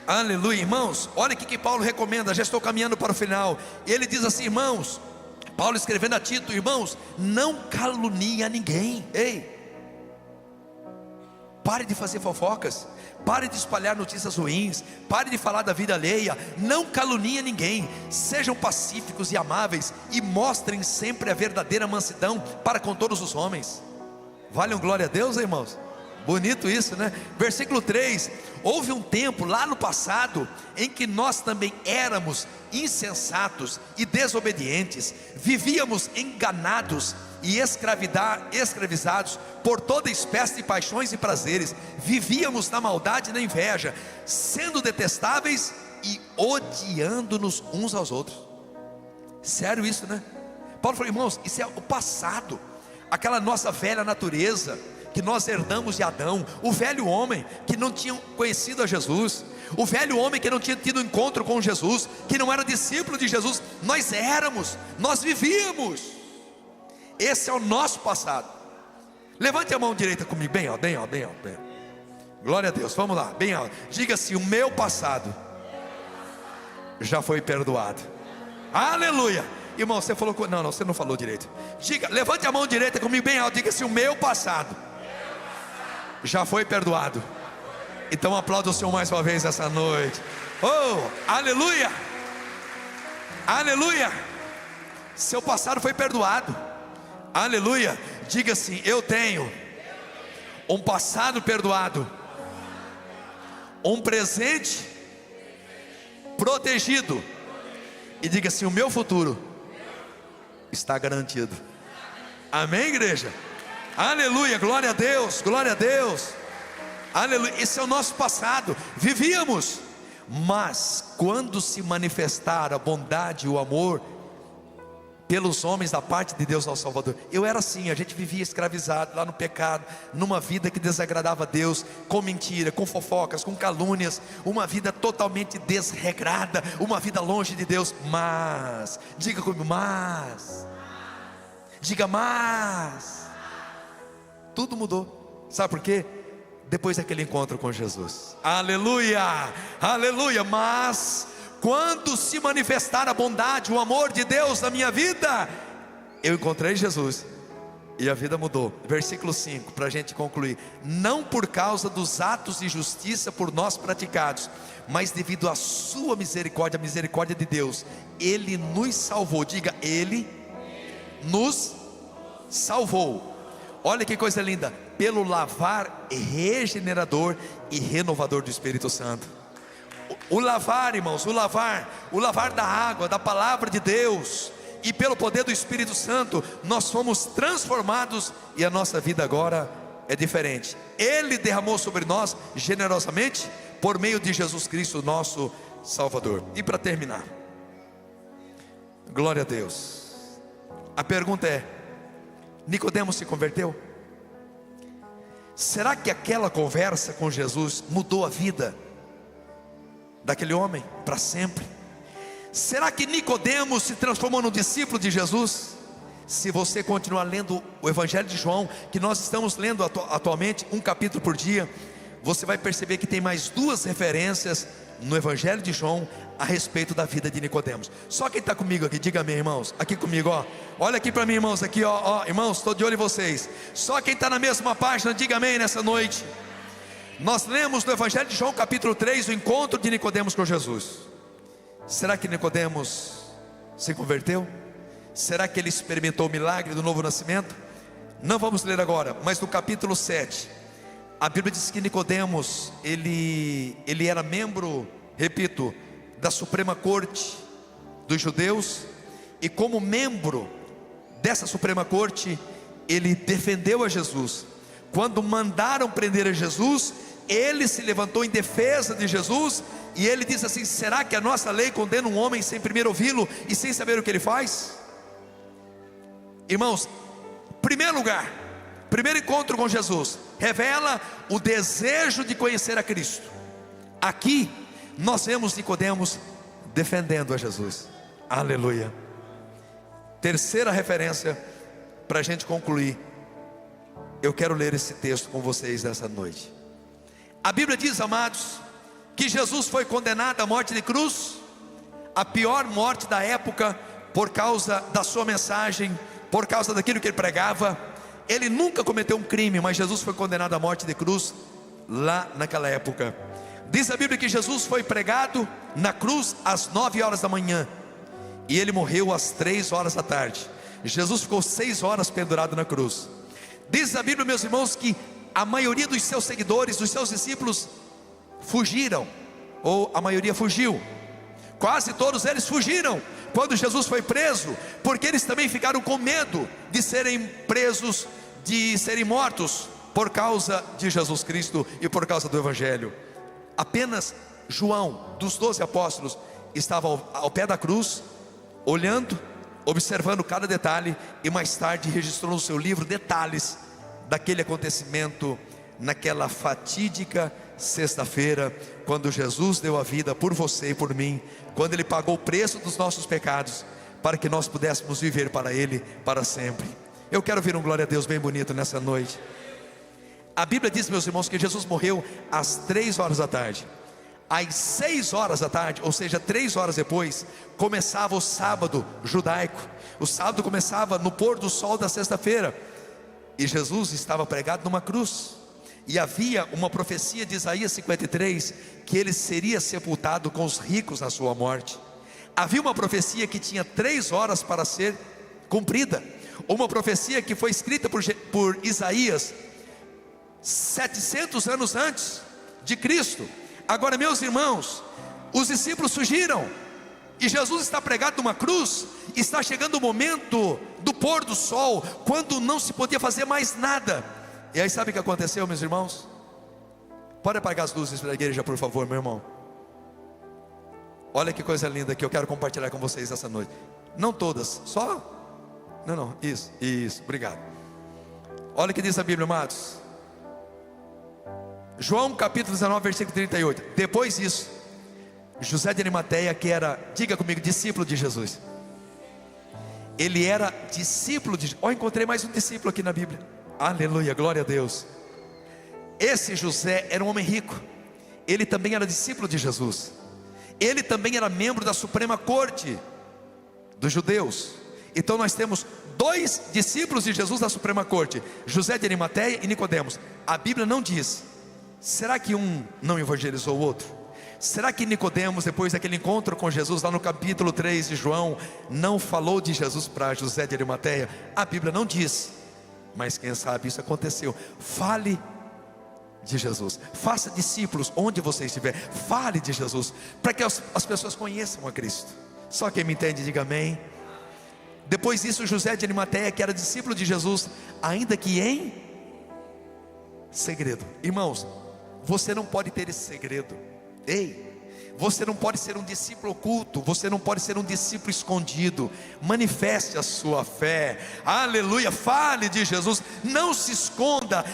Aleluia, irmãos. Olha o que Paulo recomenda. Já estou caminhando para o final. Ele diz assim, irmãos, Paulo escrevendo a Tito: irmãos, não calunie a ninguém. Ei, pare de fazer fofocas, pare de espalhar notícias ruins, pare de falar da vida alheia. Não calunie a ninguém. Sejam pacíficos e amáveis e mostrem sempre a verdadeira mansidão para com todos os homens. Vale um glória a Deus, irmãos. Bonito isso, né? Versículo 3: houve um tempo lá no passado em que nós também éramos insensatos e desobedientes, vivíamos enganados e escravizados por toda espécie de paixões e prazeres, vivíamos na maldade e na inveja, sendo detestáveis e odiando-nos uns aos outros. Sério isso, né? Paulo falou: irmãos, isso é o passado, aquela nossa velha natureza que nós herdamos de Adão, o velho homem que não tinha conhecido a Jesus, o velho homem que não tinha tido encontro com Jesus, que não era discípulo de Jesus. Nós vivíamos. Esse é o nosso passado. Levante a mão direita comigo, bem alto, bem alto, bem alto, bem alto. Glória a Deus, vamos lá, bem alto. Diga assim: o meu passado já foi perdoado. Aleluia. Irmão, você falou, não, você não falou direito. Diga, levante a mão direita comigo bem alto. Diga assim: o meu passado já foi perdoado. Então aplauda o Senhor mais uma vez essa noite. Oh, aleluia. Aleluia. Seu passado foi perdoado. Aleluia. Diga assim: eu tenho um passado perdoado, um presente protegido. E diga assim: o meu futuro está garantido. Amém, igreja? Aleluia, glória a Deus, glória a Deus. Aleluia, esse é o nosso passado. Vivíamos, mas quando se manifestar a bondade e o amor pelos homens da parte de Deus, nosso Salvador. Eu era assim, a gente vivia escravizado lá no pecado, numa vida que desagradava a Deus, com mentira, com fofocas, com calúnias, uma vida totalmente desregrada, uma vida longe de Deus. Mas, diga comigo, diga mas, tudo mudou. Sabe por quê? Depois daquele encontro com Jesus. Aleluia, aleluia. Mas quando se manifestar a bondade, o amor de Deus na minha vida, eu encontrei Jesus e a vida mudou. Versículo 5, para a gente concluir: não por causa dos atos de justiça por nós praticados, mas devido à sua misericórdia, a misericórdia de Deus, Ele nos salvou. Diga, Ele nos salvou. Olha que coisa linda, pelo lavar regenerador e renovador do Espírito Santo. O lavar, irmãos, o lavar da água, da palavra de Deus, e pelo poder do Espírito Santo, nós fomos transformados e a nossa vida agora é diferente. Ele derramou sobre nós generosamente por meio de Jesus Cristo, nosso Salvador. E para terminar, glória a Deus, a pergunta é: Nicodemos se converteu? Será que aquela conversa com Jesus mudou a vida daquele homem para sempre? Será que Nicodemos se transformou no discípulo de Jesus? Se você continuar lendo o Evangelho de João, que nós estamos lendo atualmente, um capítulo por dia, você vai perceber que tem mais duas referências no Evangelho de João a respeito da vida de Nicodemos. Só quem está comigo aqui, diga amém, irmãos. Aqui comigo, ó. Olha aqui para mim, irmãos. Aqui, ó, irmãos, estou de olho em vocês. Só quem está na mesma página, diga amém nessa noite. Nós lemos no Evangelho de João, capítulo 3, o encontro de Nicodemos com Jesus. Será que Nicodemos se converteu? Será que ele experimentou o milagre do novo nascimento? Não vamos ler agora, mas no capítulo 7, a Bíblia diz que Nicodemos, ele era membro, repito, da Suprema Corte dos judeus, e como membro dessa Suprema Corte, ele defendeu a Jesus. Quando mandaram prender a Jesus, ele se levantou em defesa de Jesus, e ele disse assim: será que a nossa lei condena um homem sem primeiro ouvi-lo e sem saber o que ele faz? Irmãos, primeiro lugar, primeiro encontro com Jesus, revela o desejo de conhecer a Cristo. Aqui, nós vemos Nicodemos defendendo a Jesus. Aleluia. Terceira referência, para a gente concluir, eu quero ler esse texto com vocês nessa noite. A Bíblia diz, amados, que Jesus foi condenado à morte de cruz, a pior morte da época, por causa da sua mensagem, por causa daquilo que ele pregava. Ele nunca cometeu um crime, mas Jesus foi condenado à morte de cruz lá naquela época. Diz a Bíblia que Jesus foi pregado na cruz às 9 horas da manhã, e ele morreu às 3 horas da tarde. Jesus ficou 6 horas pendurado na cruz. Diz a Bíblia, meus irmãos, que a maioria dos seus seguidores, dos seus discípulos, fugiram, ou a maioria fugiu. Quase todos eles fugiram quando Jesus foi preso, porque eles também ficaram com medo de serem presos, de serem mortos, por causa de Jesus Cristo e por causa do Evangelho. Apenas João, dos 12 apóstolos, estava ao pé da cruz, olhando, observando cada detalhe, e mais tarde registrou no seu livro detalhes daquele acontecimento, naquela fatídica sexta-feira, quando Jesus deu a vida por você e por mim, quando Ele pagou o preço dos nossos pecados, para que nós pudéssemos viver para Ele para sempre. Eu quero ouvir um glória a Deus bem bonito nessa noite. A Bíblia diz, meus irmãos, que Jesus morreu às 3 horas da tarde. Às 6 horas da tarde, ou seja, 3 horas depois, começava o sábado judaico. O sábado começava no pôr do sol da sexta-feira, e Jesus estava pregado numa cruz. E havia uma profecia de Isaías 53, que ele seria sepultado com os ricos na sua morte. Havia uma profecia que tinha 3 horas para ser cumprida. Uma profecia que foi escrita por Isaías 700 anos antes de Cristo. Agora, meus irmãos, os discípulos fugiram, e Jesus está pregado numa cruz. Está chegando o momento do pôr do sol, quando não se podia fazer mais nada. E aí sabe o que aconteceu, meus irmãos? Pode apagar as luzes da igreja, por favor, meu irmão. Olha que coisa linda que eu quero compartilhar com vocês essa noite. Não todas, só... Não, isso, obrigado. Olha o que diz a Bíblia, amados. João capítulo 19, versículo 38. Depois disso, José de Arimateia, que era, diga comigo, discípulo de Jesus. Ele era discípulo de... encontrei mais um discípulo aqui na Bíblia. Aleluia, glória a Deus. Esse José era um homem rico. Ele também era discípulo de Jesus. Ele também era membro da Suprema Corte dos judeus. Então nós temos 2 discípulos de Jesus da Suprema Corte, José de Arimateia e Nicodemos. A Bíblia não diz, será que um não evangelizou o outro? Será que Nicodemos, depois daquele encontro com Jesus lá no capítulo 3 de João, não falou de Jesus para José de Arimateia? A Bíblia não diz, mas quem sabe isso aconteceu. Fale de Jesus, faça discípulos onde você estiver, fale de Jesus, para que as pessoas conheçam a Cristo. Só quem me entende, diga amém. Depois disso, José de Arimateia, que era discípulo de Jesus, ainda que em segredo. Irmãos, você não pode ter esse segredo. Ei, Você não pode ser um discípulo oculto, você não pode ser um discípulo escondido. Manifeste a sua fé, aleluia, fale de Jesus, não se esconda,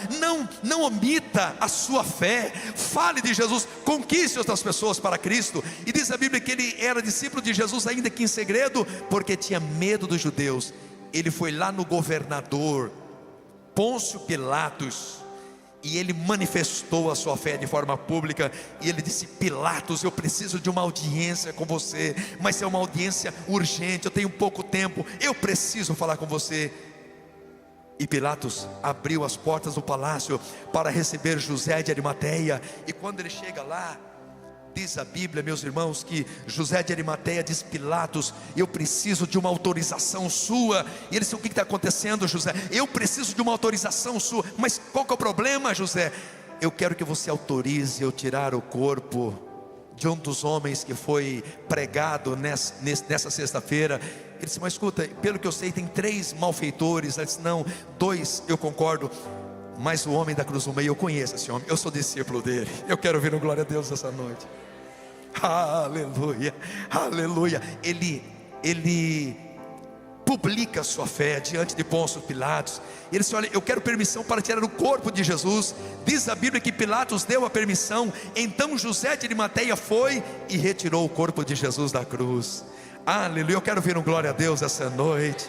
não omita a sua fé, fale de Jesus, conquiste outras pessoas para Cristo. E diz a Bíblia que ele era discípulo de Jesus, ainda que em segredo, porque tinha medo dos judeus. Ele foi lá no governador Pôncio Pilatos, e ele manifestou a sua fé de forma pública, e ele disse: Pilatos, eu preciso de uma audiência com você, mas é uma audiência urgente, eu tenho pouco tempo, eu preciso falar com você. E Pilatos abriu as portas do palácio para receber José de Arimateia, e quando ele chega lá, diz a Bíblia, meus irmãos, que José de Arimateia diz: Pilatos, eu preciso de uma autorização sua. E ele disse: o que está acontecendo, José? Eu preciso de uma autorização sua. Mas qual que é o problema, José? Eu quero que você autorize eu tirar o corpo de um dos homens que foi pregado nessa sexta-feira. Ele disse: mas escuta, pelo que eu sei tem 3 malfeitores. Ele disse: não, 2 eu concordo, mas o homem da cruz do meio, eu conheço esse homem, eu sou discípulo dele. Eu quero ouvir um glória a Deus essa noite. Aleluia, aleluia. Ele publica a sua fé diante de Pôncio Pilatos. Ele disse: olha, eu quero permissão para tirar o corpo de Jesus. Diz a Bíblia que Pilatos deu a permissão. Então José de Arimateia foi e retirou o corpo de Jesus da cruz. Aleluia, eu quero ouvir um glória a Deus essa noite.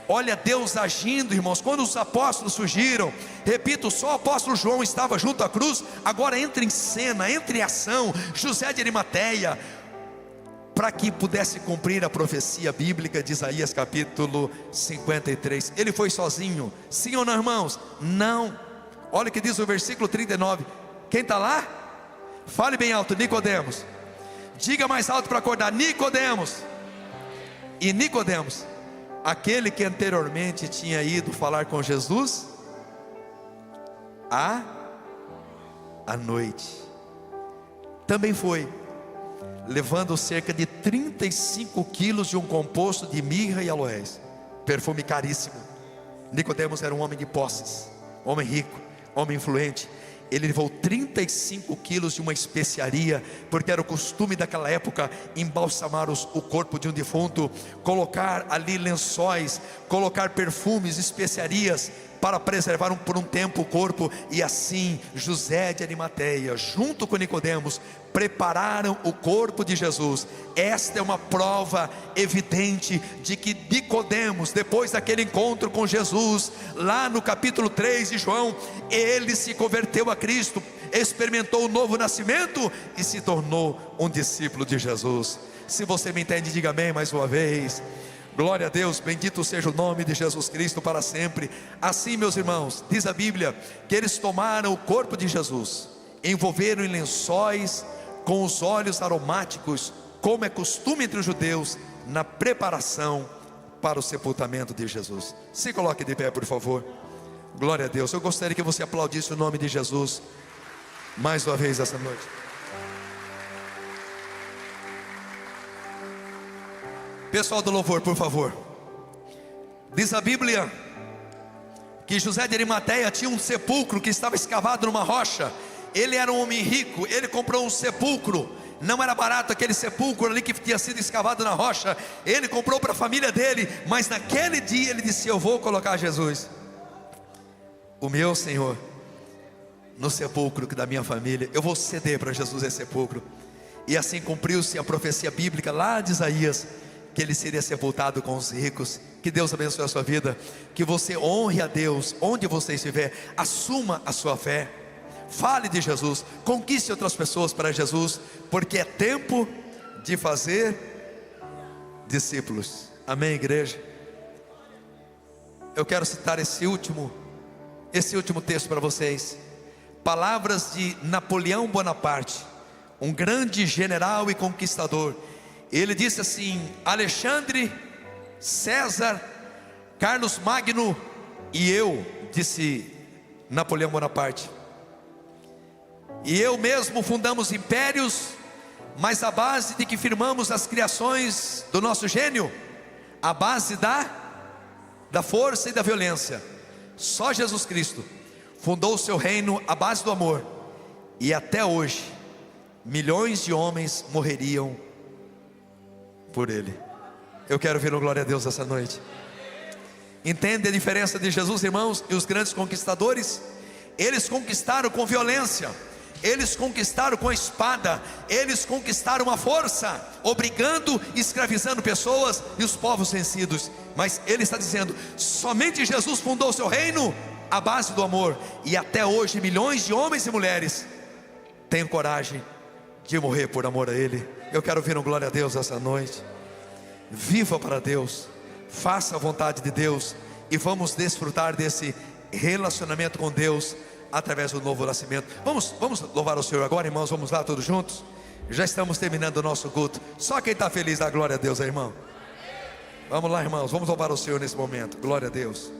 Olha Deus agindo, irmãos. Quando os apóstolos surgiram, repito, só o apóstolo João estava junto à cruz. Agora entra em cena, entra em ação José de Arimateia, para que pudesse cumprir a profecia bíblica de Isaías capítulo 53. Ele foi sozinho, sim ou não, irmãos? Não. Olha o que diz o versículo 39. Quem está lá? Fale bem alto: Nicodemos. Diga mais alto para acordar: Nicodemos. E Nicodemos, aquele que anteriormente tinha ido falar com Jesus à noite, também foi, levando cerca de 35 quilos de um composto de mirra e aloés, perfume caríssimo. Nicodemos era um homem de posses, homem rico, homem influente. Ele levou 35 quilos de uma especiaria, porque era o costume daquela época embalsamar o corpo de um defunto, colocar ali lençóis, colocar perfumes, especiarias, para preservar por um tempo o corpo. E assim José de Arimateia, junto com Nicodemos, prepararam o corpo de Jesus. Esta é uma prova evidente de que Nicodemos, depois daquele encontro com Jesus, lá no capítulo 3 de João, ele se converteu a Cristo, experimentou o novo nascimento e se tornou um discípulo de Jesus. Se você me entende, diga amém mais uma vez. Glória a Deus, bendito seja o nome de Jesus Cristo para sempre. Assim, meus irmãos, diz a Bíblia que eles tomaram o corpo de Jesus, envolveram em lençóis com os óleos aromáticos, como é costume entre os judeus, na preparação para o sepultamento de Jesus. Se coloque de pé, por favor. Glória a Deus. Eu gostaria que você aplaudisse o nome de Jesus mais uma vez essa noite. Pessoal do louvor, por favor. Diz a Bíblia que José de Arimateia tinha um sepulcro que estava escavado numa rocha. Ele era um homem rico, ele comprou um sepulcro. Não era barato aquele sepulcro ali que tinha sido escavado na rocha. Ele comprou para a família dele, mas naquele dia ele disse: eu vou colocar Jesus, o meu Senhor, no sepulcro da minha família. Eu vou ceder para Jesus esse sepulcro. E assim cumpriu-se a profecia bíblica lá de Isaías, que ele seria sepultado com os ricos. Que Deus abençoe a sua vida, que você honre a Deus onde você estiver, assuma a sua fé, fale de Jesus, conquiste outras pessoas para Jesus, porque é tempo de fazer discípulos. Amém, igreja? Eu quero citar esse último texto para vocês, palavras de Napoleão Bonaparte, um grande general e conquistador. Ele disse assim: Alexandre, César, Carlos Magno e eu, disse Napoleão Bonaparte, e eu mesmo fundamos impérios, mas a base de que firmamos as criações do nosso gênio, a base da força e da violência. Só Jesus Cristo fundou o seu reino à base do amor, e até hoje milhões de homens morreriam por ele. Eu quero ver um glória a Deus essa noite. Entende a diferença de Jesus, irmãos, e os grandes conquistadores? Eles conquistaram com violência, eles conquistaram com a espada, eles conquistaram a força, obrigando e escravizando pessoas e os povos vencidos. Mas ele está dizendo, somente Jesus fundou o seu reino à base do amor. E até hoje milhões de homens e mulheres têm coragem de morrer por amor a ele. Eu quero ouvir um glória a Deus essa noite. Viva para Deus, faça a vontade de Deus, e vamos desfrutar desse relacionamento com Deus através do novo nascimento. Vamos louvar o Senhor agora, irmãos. Vamos lá todos juntos. Já estamos terminando o nosso culto. Só quem está feliz dá glória a Deus aí, irmão. Vamos lá, irmãos, vamos louvar o Senhor nesse momento. Glória a Deus.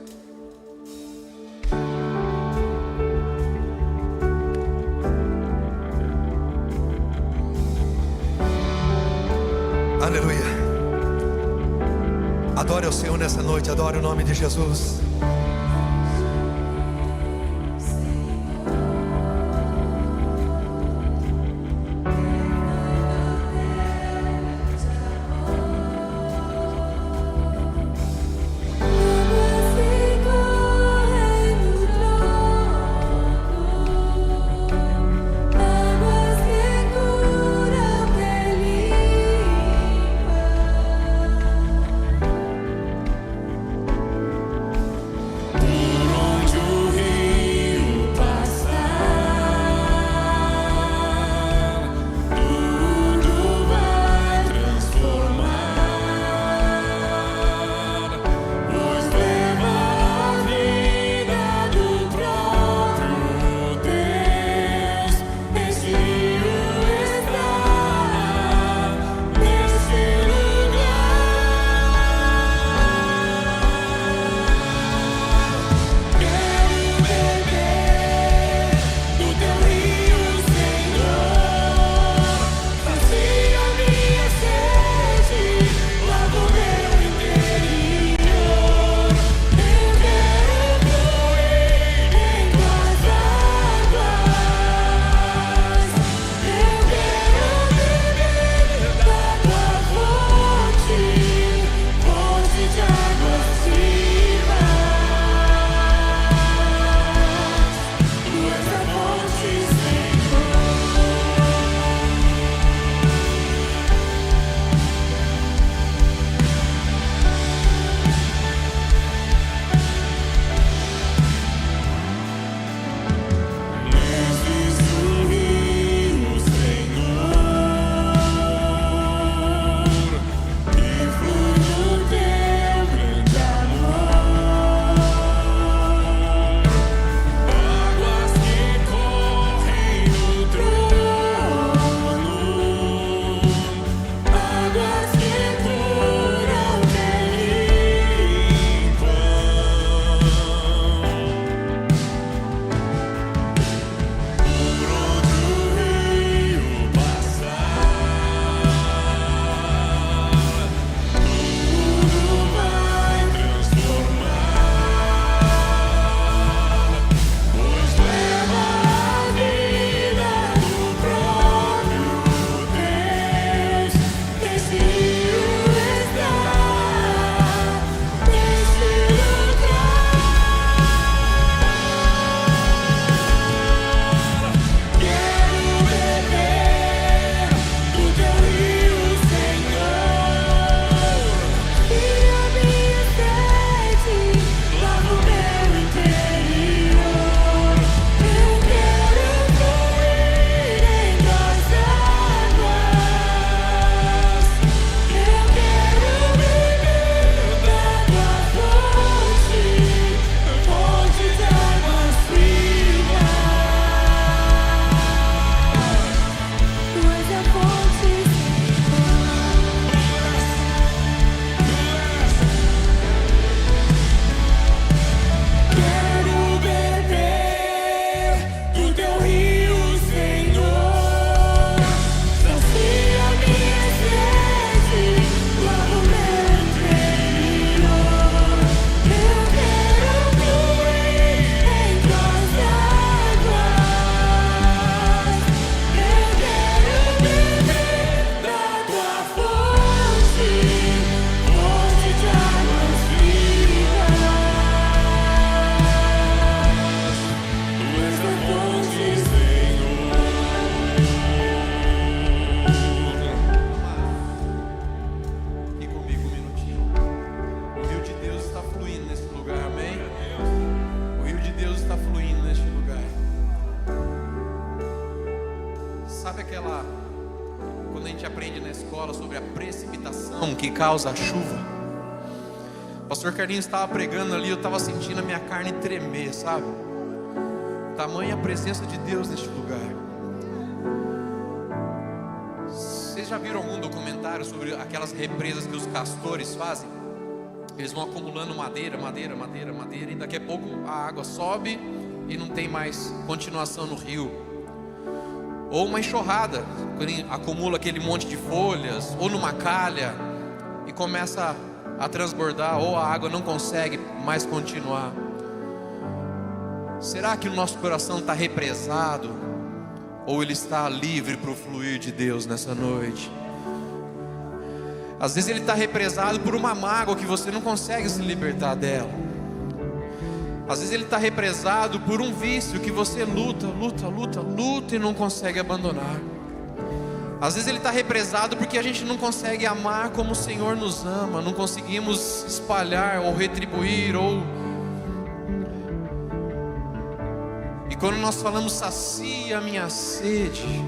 Aleluia. Adore ao Senhor nessa noite, adore o nome de Jesus. quando a gente aprende na escola sobre a precipitação que causa a chuva? O pastor Carlinhos estava pregando ali, eu estava sentindo a minha carne tremer, sabe? Tamanha a presença de Deus neste lugar. Vocês já viram algum documentário sobre aquelas represas que os castores fazem? Eles vão acumulando madeira, e daqui a pouco a água sobe e não tem mais continuação no rio. Ou uma enxurrada, quando acumula aquele monte de folhas, ou numa calha, e começa a transbordar, ou a água não consegue mais continuar. Será que o nosso coração está represado, ou ele está livre para o fluir de Deus nessa noite? Às vezes ele está represado por uma mágoa que você não consegue se libertar dela. Às vezes ele está represado por um vício que você luta e não consegue abandonar. Às vezes ele está represado porque a gente não consegue amar como o Senhor nos ama. Não conseguimos espalhar ou retribuir E quando nós falamos sacia a minha sede,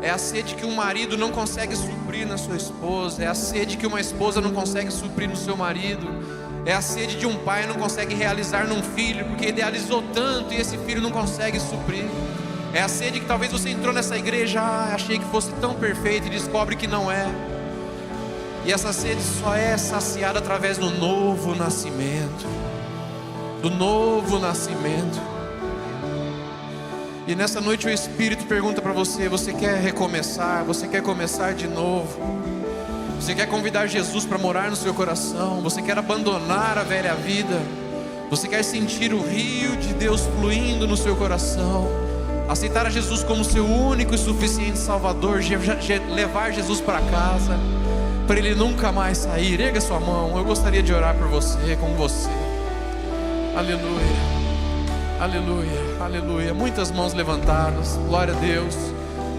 é a sede que um marido não consegue suprir na sua esposa, é a sede que uma esposa não consegue suprir no seu marido, é a sede de um pai que não consegue realizar num filho, porque idealizou tanto e esse filho não consegue suprir. É a sede que talvez você entrou nessa igreja, achei que fosse tão perfeito, e descobre que não é. E essa sede só é saciada através do novo nascimento. Do novo nascimento. E nessa noite o Espírito pergunta para você: você quer recomeçar? Você quer começar de novo? Você quer convidar Jesus para morar no seu coração? Você quer abandonar a velha vida? Você quer sentir o rio de Deus fluindo no seu coração? Aceitar a Jesus como seu único e suficiente Salvador? Levar Jesus para casa, para Ele nunca mais sair? Erga sua mão, eu gostaria de orar por você, com você. Aleluia. Aleluia, aleluia. Muitas mãos levantadas, glória a Deus.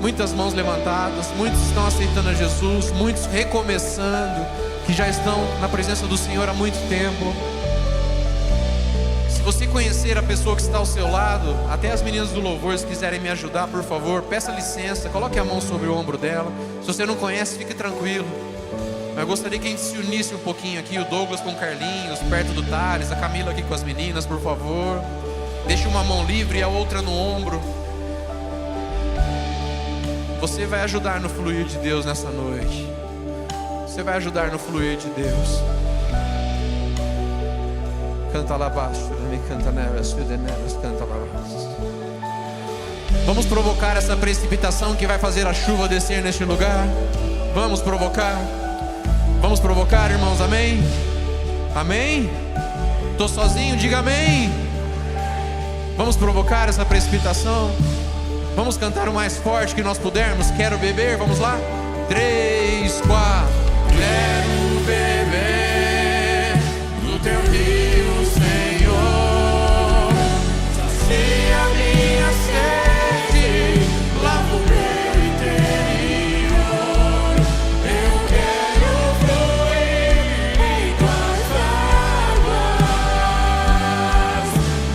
Muitas mãos levantadas, muitos estão aceitando a Jesus, muitos recomeçando, que já estão na presença do Senhor há muito tempo. Se você conhecer a pessoa que está ao seu lado, até as meninas do louvor, se quiserem me ajudar, por favor, peça licença, coloque a mão sobre o ombro dela. Se você não conhece, fique tranquilo. Eu gostaria que a gente se unisse um pouquinho aqui, o Douglas com o Carlinhos, perto do Thales, a Camila aqui com as meninas, por favor. Deixe uma mão livre e a outra no ombro. Você vai ajudar no fluir de Deus nessa noite. Você vai ajudar no fluir de Deus. Canta lá abaixo, me canta nelas, canta lá abaixo. Vamos provocar essa precipitação que vai fazer a chuva descer neste lugar. Vamos provocar. Vamos provocar, irmãos, amém? Amém? Estou sozinho, diga amém. Vamos provocar essa precipitação. Vamos cantar o mais forte que nós pudermos. Quero beber, vamos lá? 3, 4. Quero beber do teu rio, Senhor. Sacia a minha sede, lava o meu interior. Eu quero fluir em tuas águas.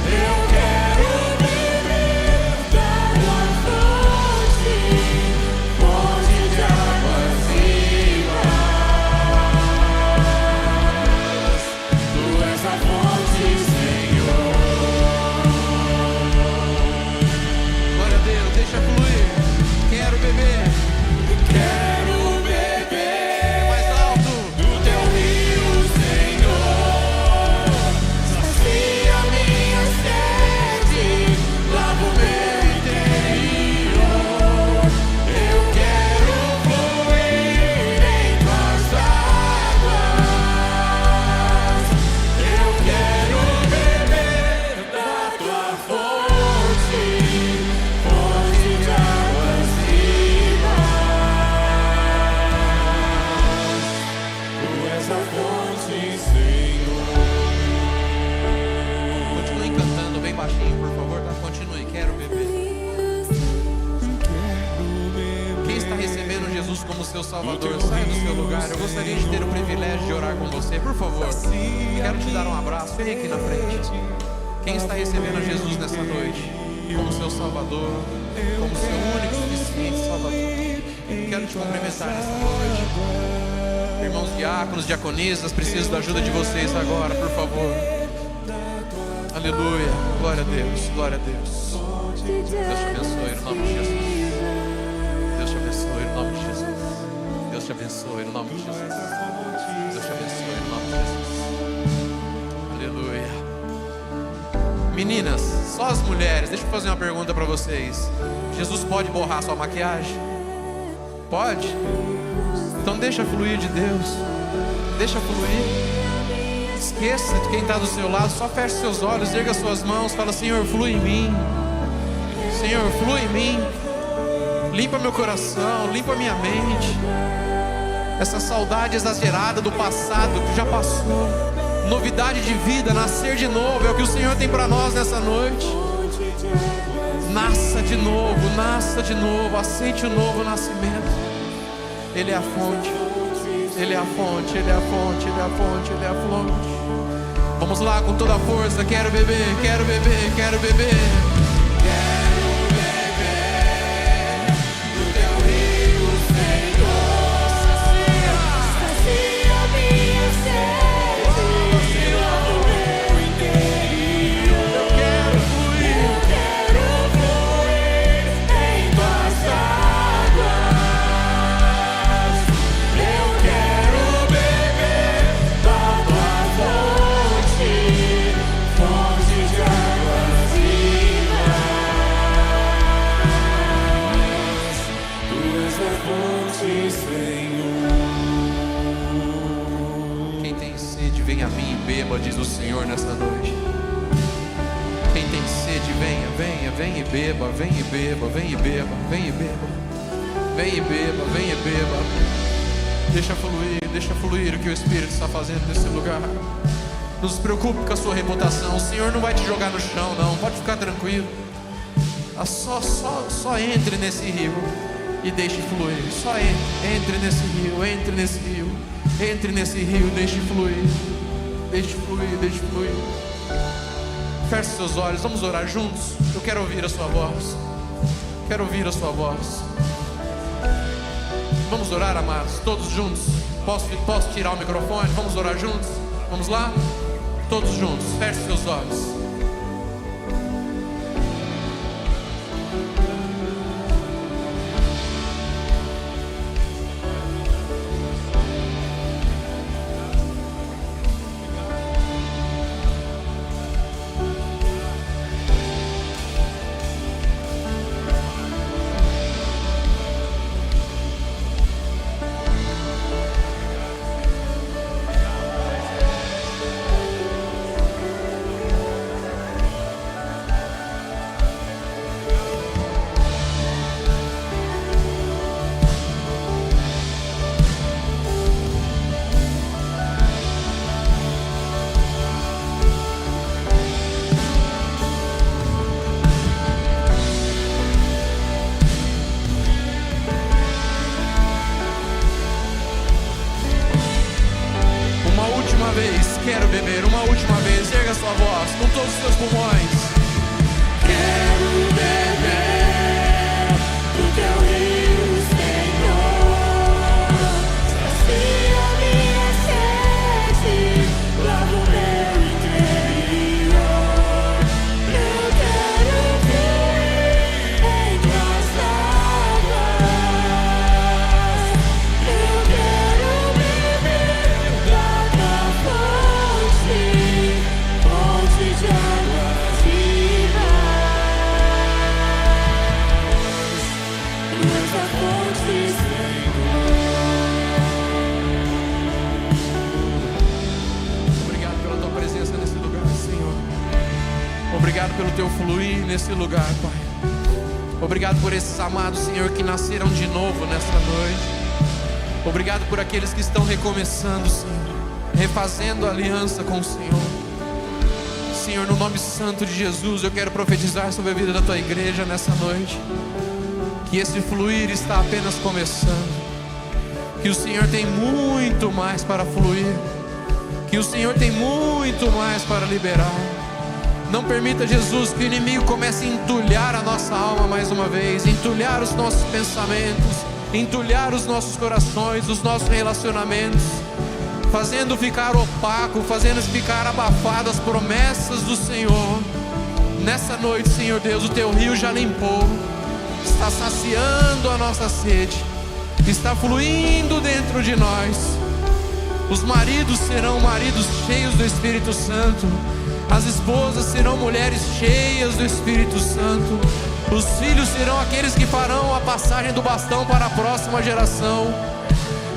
Eu quero beber da tua fonte, fonte de águas vivas. Tu és a fonte, Senhor. Glória a Deus, deixa fluir. Quero beber. Quero beber mais alto do teu rio, Senhor. Sacia a minha sede, lava o meu interior. Eu quero fluir em tuas águas. Eu quero beber da tua fonte, fonte de águas vivas. Tu és a fonte, Senhor. Continue cantando bem baixinho, por favor, tá? Continue, quero beber. Quem está recebendo Jesus como seu Salvador, sai do seu lugar. Eu gostaria de ter o privilégio de orar com você, por favor. Quero te dar um abraço, vem aqui na frente. Quem está recebendo a Jesus nessa noite como seu Salvador, como seu único paciente, Salvador. Quero te cumprimentar nessa noite. Irmãos diáconos, diaconisas, preciso da ajuda de vocês agora, por favor. Aleluia, glória a Deus, glória a Deus. Deus te abençoe no nome de Jesus. Deus te abençoe no nome de Jesus. Deus te abençoe no nome de Jesus. Deus te abençoe no nome de Jesus. Aleluia. Meninas, só as mulheres, deixa eu fazer uma pergunta para vocês. Jesus pode borrar sua maquiagem? Pode? Então deixa fluir de Deus. Deixa fluir. Esqueça de quem está do seu lado. Só feche seus olhos, erga suas mãos. Fala: Senhor, flui em mim. Senhor, flui em mim. Limpa meu coração, limpa minha mente. Essa saudade exagerada do passado que já passou. Novidade de vida, nascer de novo, é o que o Senhor tem para nós nessa noite. Nasça de novo, aceite o novo nascimento. Ele é a fonte, Ele é a fonte, Ele é a fonte, Ele é a fonte, Ele é a fonte. Vamos lá com toda a força. Quero beber, quero beber, quero beber. Diz o Senhor nessa noite. Quem tem sede, venha, venha, venha e beba, venha e beba, venha e beba, venha e beba, venha e beba, venha e beba. Deixa fluir o que o Espírito está fazendo nesse lugar. Não se preocupe com a sua reputação. O Senhor não vai te jogar no chão, não. Pode ficar tranquilo. Só entre nesse rio e deixe fluir. Só entre nesse rio, entre nesse rio, entre nesse rio, deixe fluir. Deixe fluir, deixe fluir. Feche seus olhos, vamos orar juntos. Eu quero ouvir a sua voz. Quero ouvir a sua voz. Vamos orar, amados, todos juntos. Posso tirar o microfone? Vamos orar juntos? Vamos lá? Todos juntos, feche seus olhos. Quero beber uma última vez. Erga sua voz com todos os seus pulmões. Quero beber do teu rio, Senhor. Sacia minha sede, lava o meu interior. Eu quero fluir entre as águas. Eu quero beber da tua fonte, fonte de águas vivas. Tu és a fonte, Senhor. Obrigado pela tua presença nesse lugar, Senhor. Obrigado pelo teu fluir nesse lugar, Pai. Obrigado por esses amados, Senhor, que nasceram de novo nesta noite. Obrigado por aqueles que estão recomeçando, Senhor, refazendo a aliança com o Senhor. Senhor, no nome santo de Jesus, eu quero profetizar sobre a vida da tua igreja nessa noite, que esse fluir está apenas começando, que o Senhor tem muito mais para fluir, que o Senhor tem muito mais para liberar. Não permita, Jesus, que o inimigo comece a entulhar a nossa alma mais uma vez, entulhar os nossos pensamentos, entulhar os nossos corações, os nossos relacionamentos, fazendo ficar opaco, fazendo ficar abafado as promessas do Senhor. Nessa noite, Senhor Deus, o teu rio já limpou, está saciando a nossa sede, está fluindo dentro de nós. Os maridos serão maridos cheios do Espírito Santo, as esposas serão mulheres cheias do Espírito Santo, os filhos serão aqueles que farão a passagem do bastão para a próxima geração.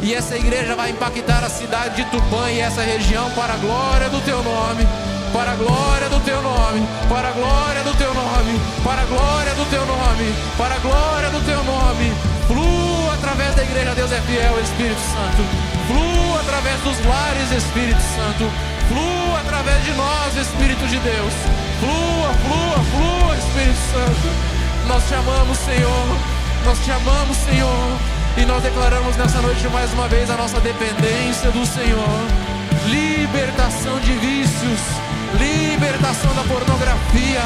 E essa igreja vai impactar a cidade de Tupã e essa região para a glória do teu nome, para a glória do teu nome, para a glória do teu nome, para a glória do teu nome, para a glória do teu nome. Flua através da igreja, Deus é fiel, Espírito Santo. Flua através dos lares, Espírito Santo. Flua através de nós, Espírito de Deus. Flua, flua, flua, Espírito Santo. Nós te amamos, Senhor. Nós te amamos, Senhor. E nós declaramos nessa noite mais uma vez a nossa dependência do Senhor. Libertação de vícios, libertação da pornografia,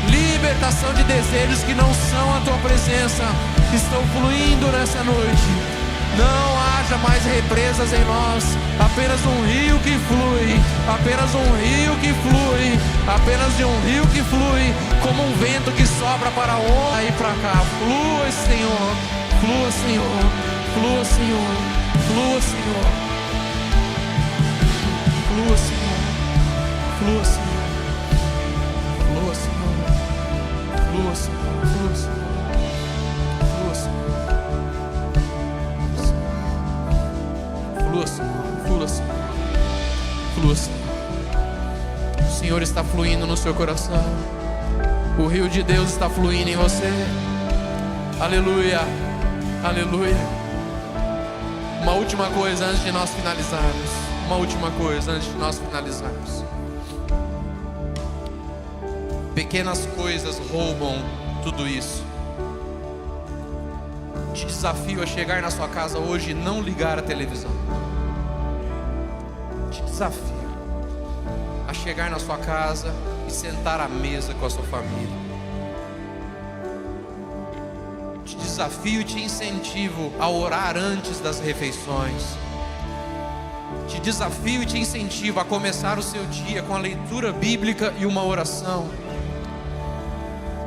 libertação de desejos que não são a tua presença, estão fluindo nessa noite. Não haja mais represas em nós, apenas um rio que flui, apenas um rio que flui, apenas de um rio que flui, como um vento que sopra para onde e para cá. Flua, Senhor, flua, Senhor, flua, Senhor, flua, Senhor, flua, Senhor, flua, Senhor, flua, Senhor, flua, Senhor, flua, Senhor. Flua, Senhor. Flua, Senhor. O Senhor está fluindo no seu coração. O rio de Deus está fluindo em você. Aleluia. Aleluia. Uma última coisa antes de nós finalizarmos. Uma última coisa antes de nós finalizarmos. Pequenas coisas roubam tudo isso. Te desafio a chegar na sua casa hoje e não ligar a televisão. Te desafio a chegar na sua casa e sentar à mesa com a sua família. Te desafio e te incentivo a orar antes das refeições. Te desafio e te incentivo a começar o seu dia com a leitura bíblica e uma oração.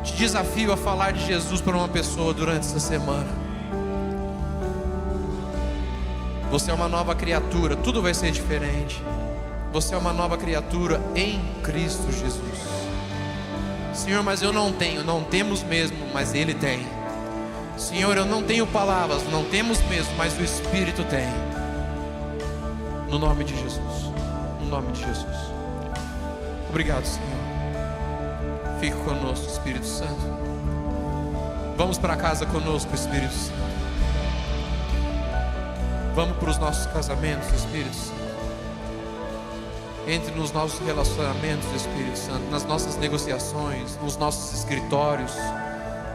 Te desafio a falar de Jesus para uma pessoa durante essa semana. Você é uma nova criatura, tudo vai ser diferente. Você é uma nova criatura em Cristo Jesus. Senhor, mas eu não tenho, não temos mesmo, mas Ele tem. Senhor, eu não tenho palavras, não temos mesmo, mas o Espírito tem. No nome de Jesus, no nome de Jesus. Obrigado, Senhor. Fique conosco, Espírito Santo. Vamos para casa conosco, Espírito Santo. Vamos para os nossos casamentos, Espírito Santo. Entre nos nossos relacionamentos, Espírito Santo, nas nossas negociações, nos nossos escritórios,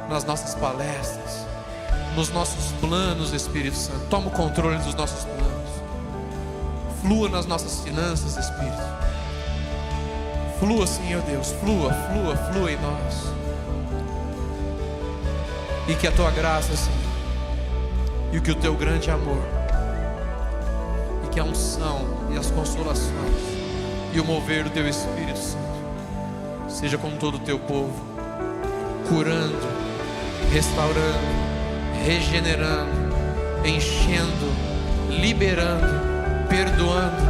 nas nossas palestras, nos nossos planos, Espírito Santo. Toma o controle dos nossos planos. Flua nas nossas finanças, Espírito. Flua, Senhor Deus, flua, flua, flua em nós. E que a tua graça, Senhor, e que o teu grande amor, que a unção e as consolações e o mover do teu Espírito Santo seja com todo o teu povo, curando, restaurando, regenerando, enchendo, liberando, perdoando,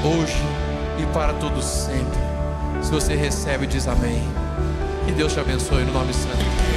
hoje e para todos sempre. Se você recebe, diz amém. Que Deus te abençoe no nome santo.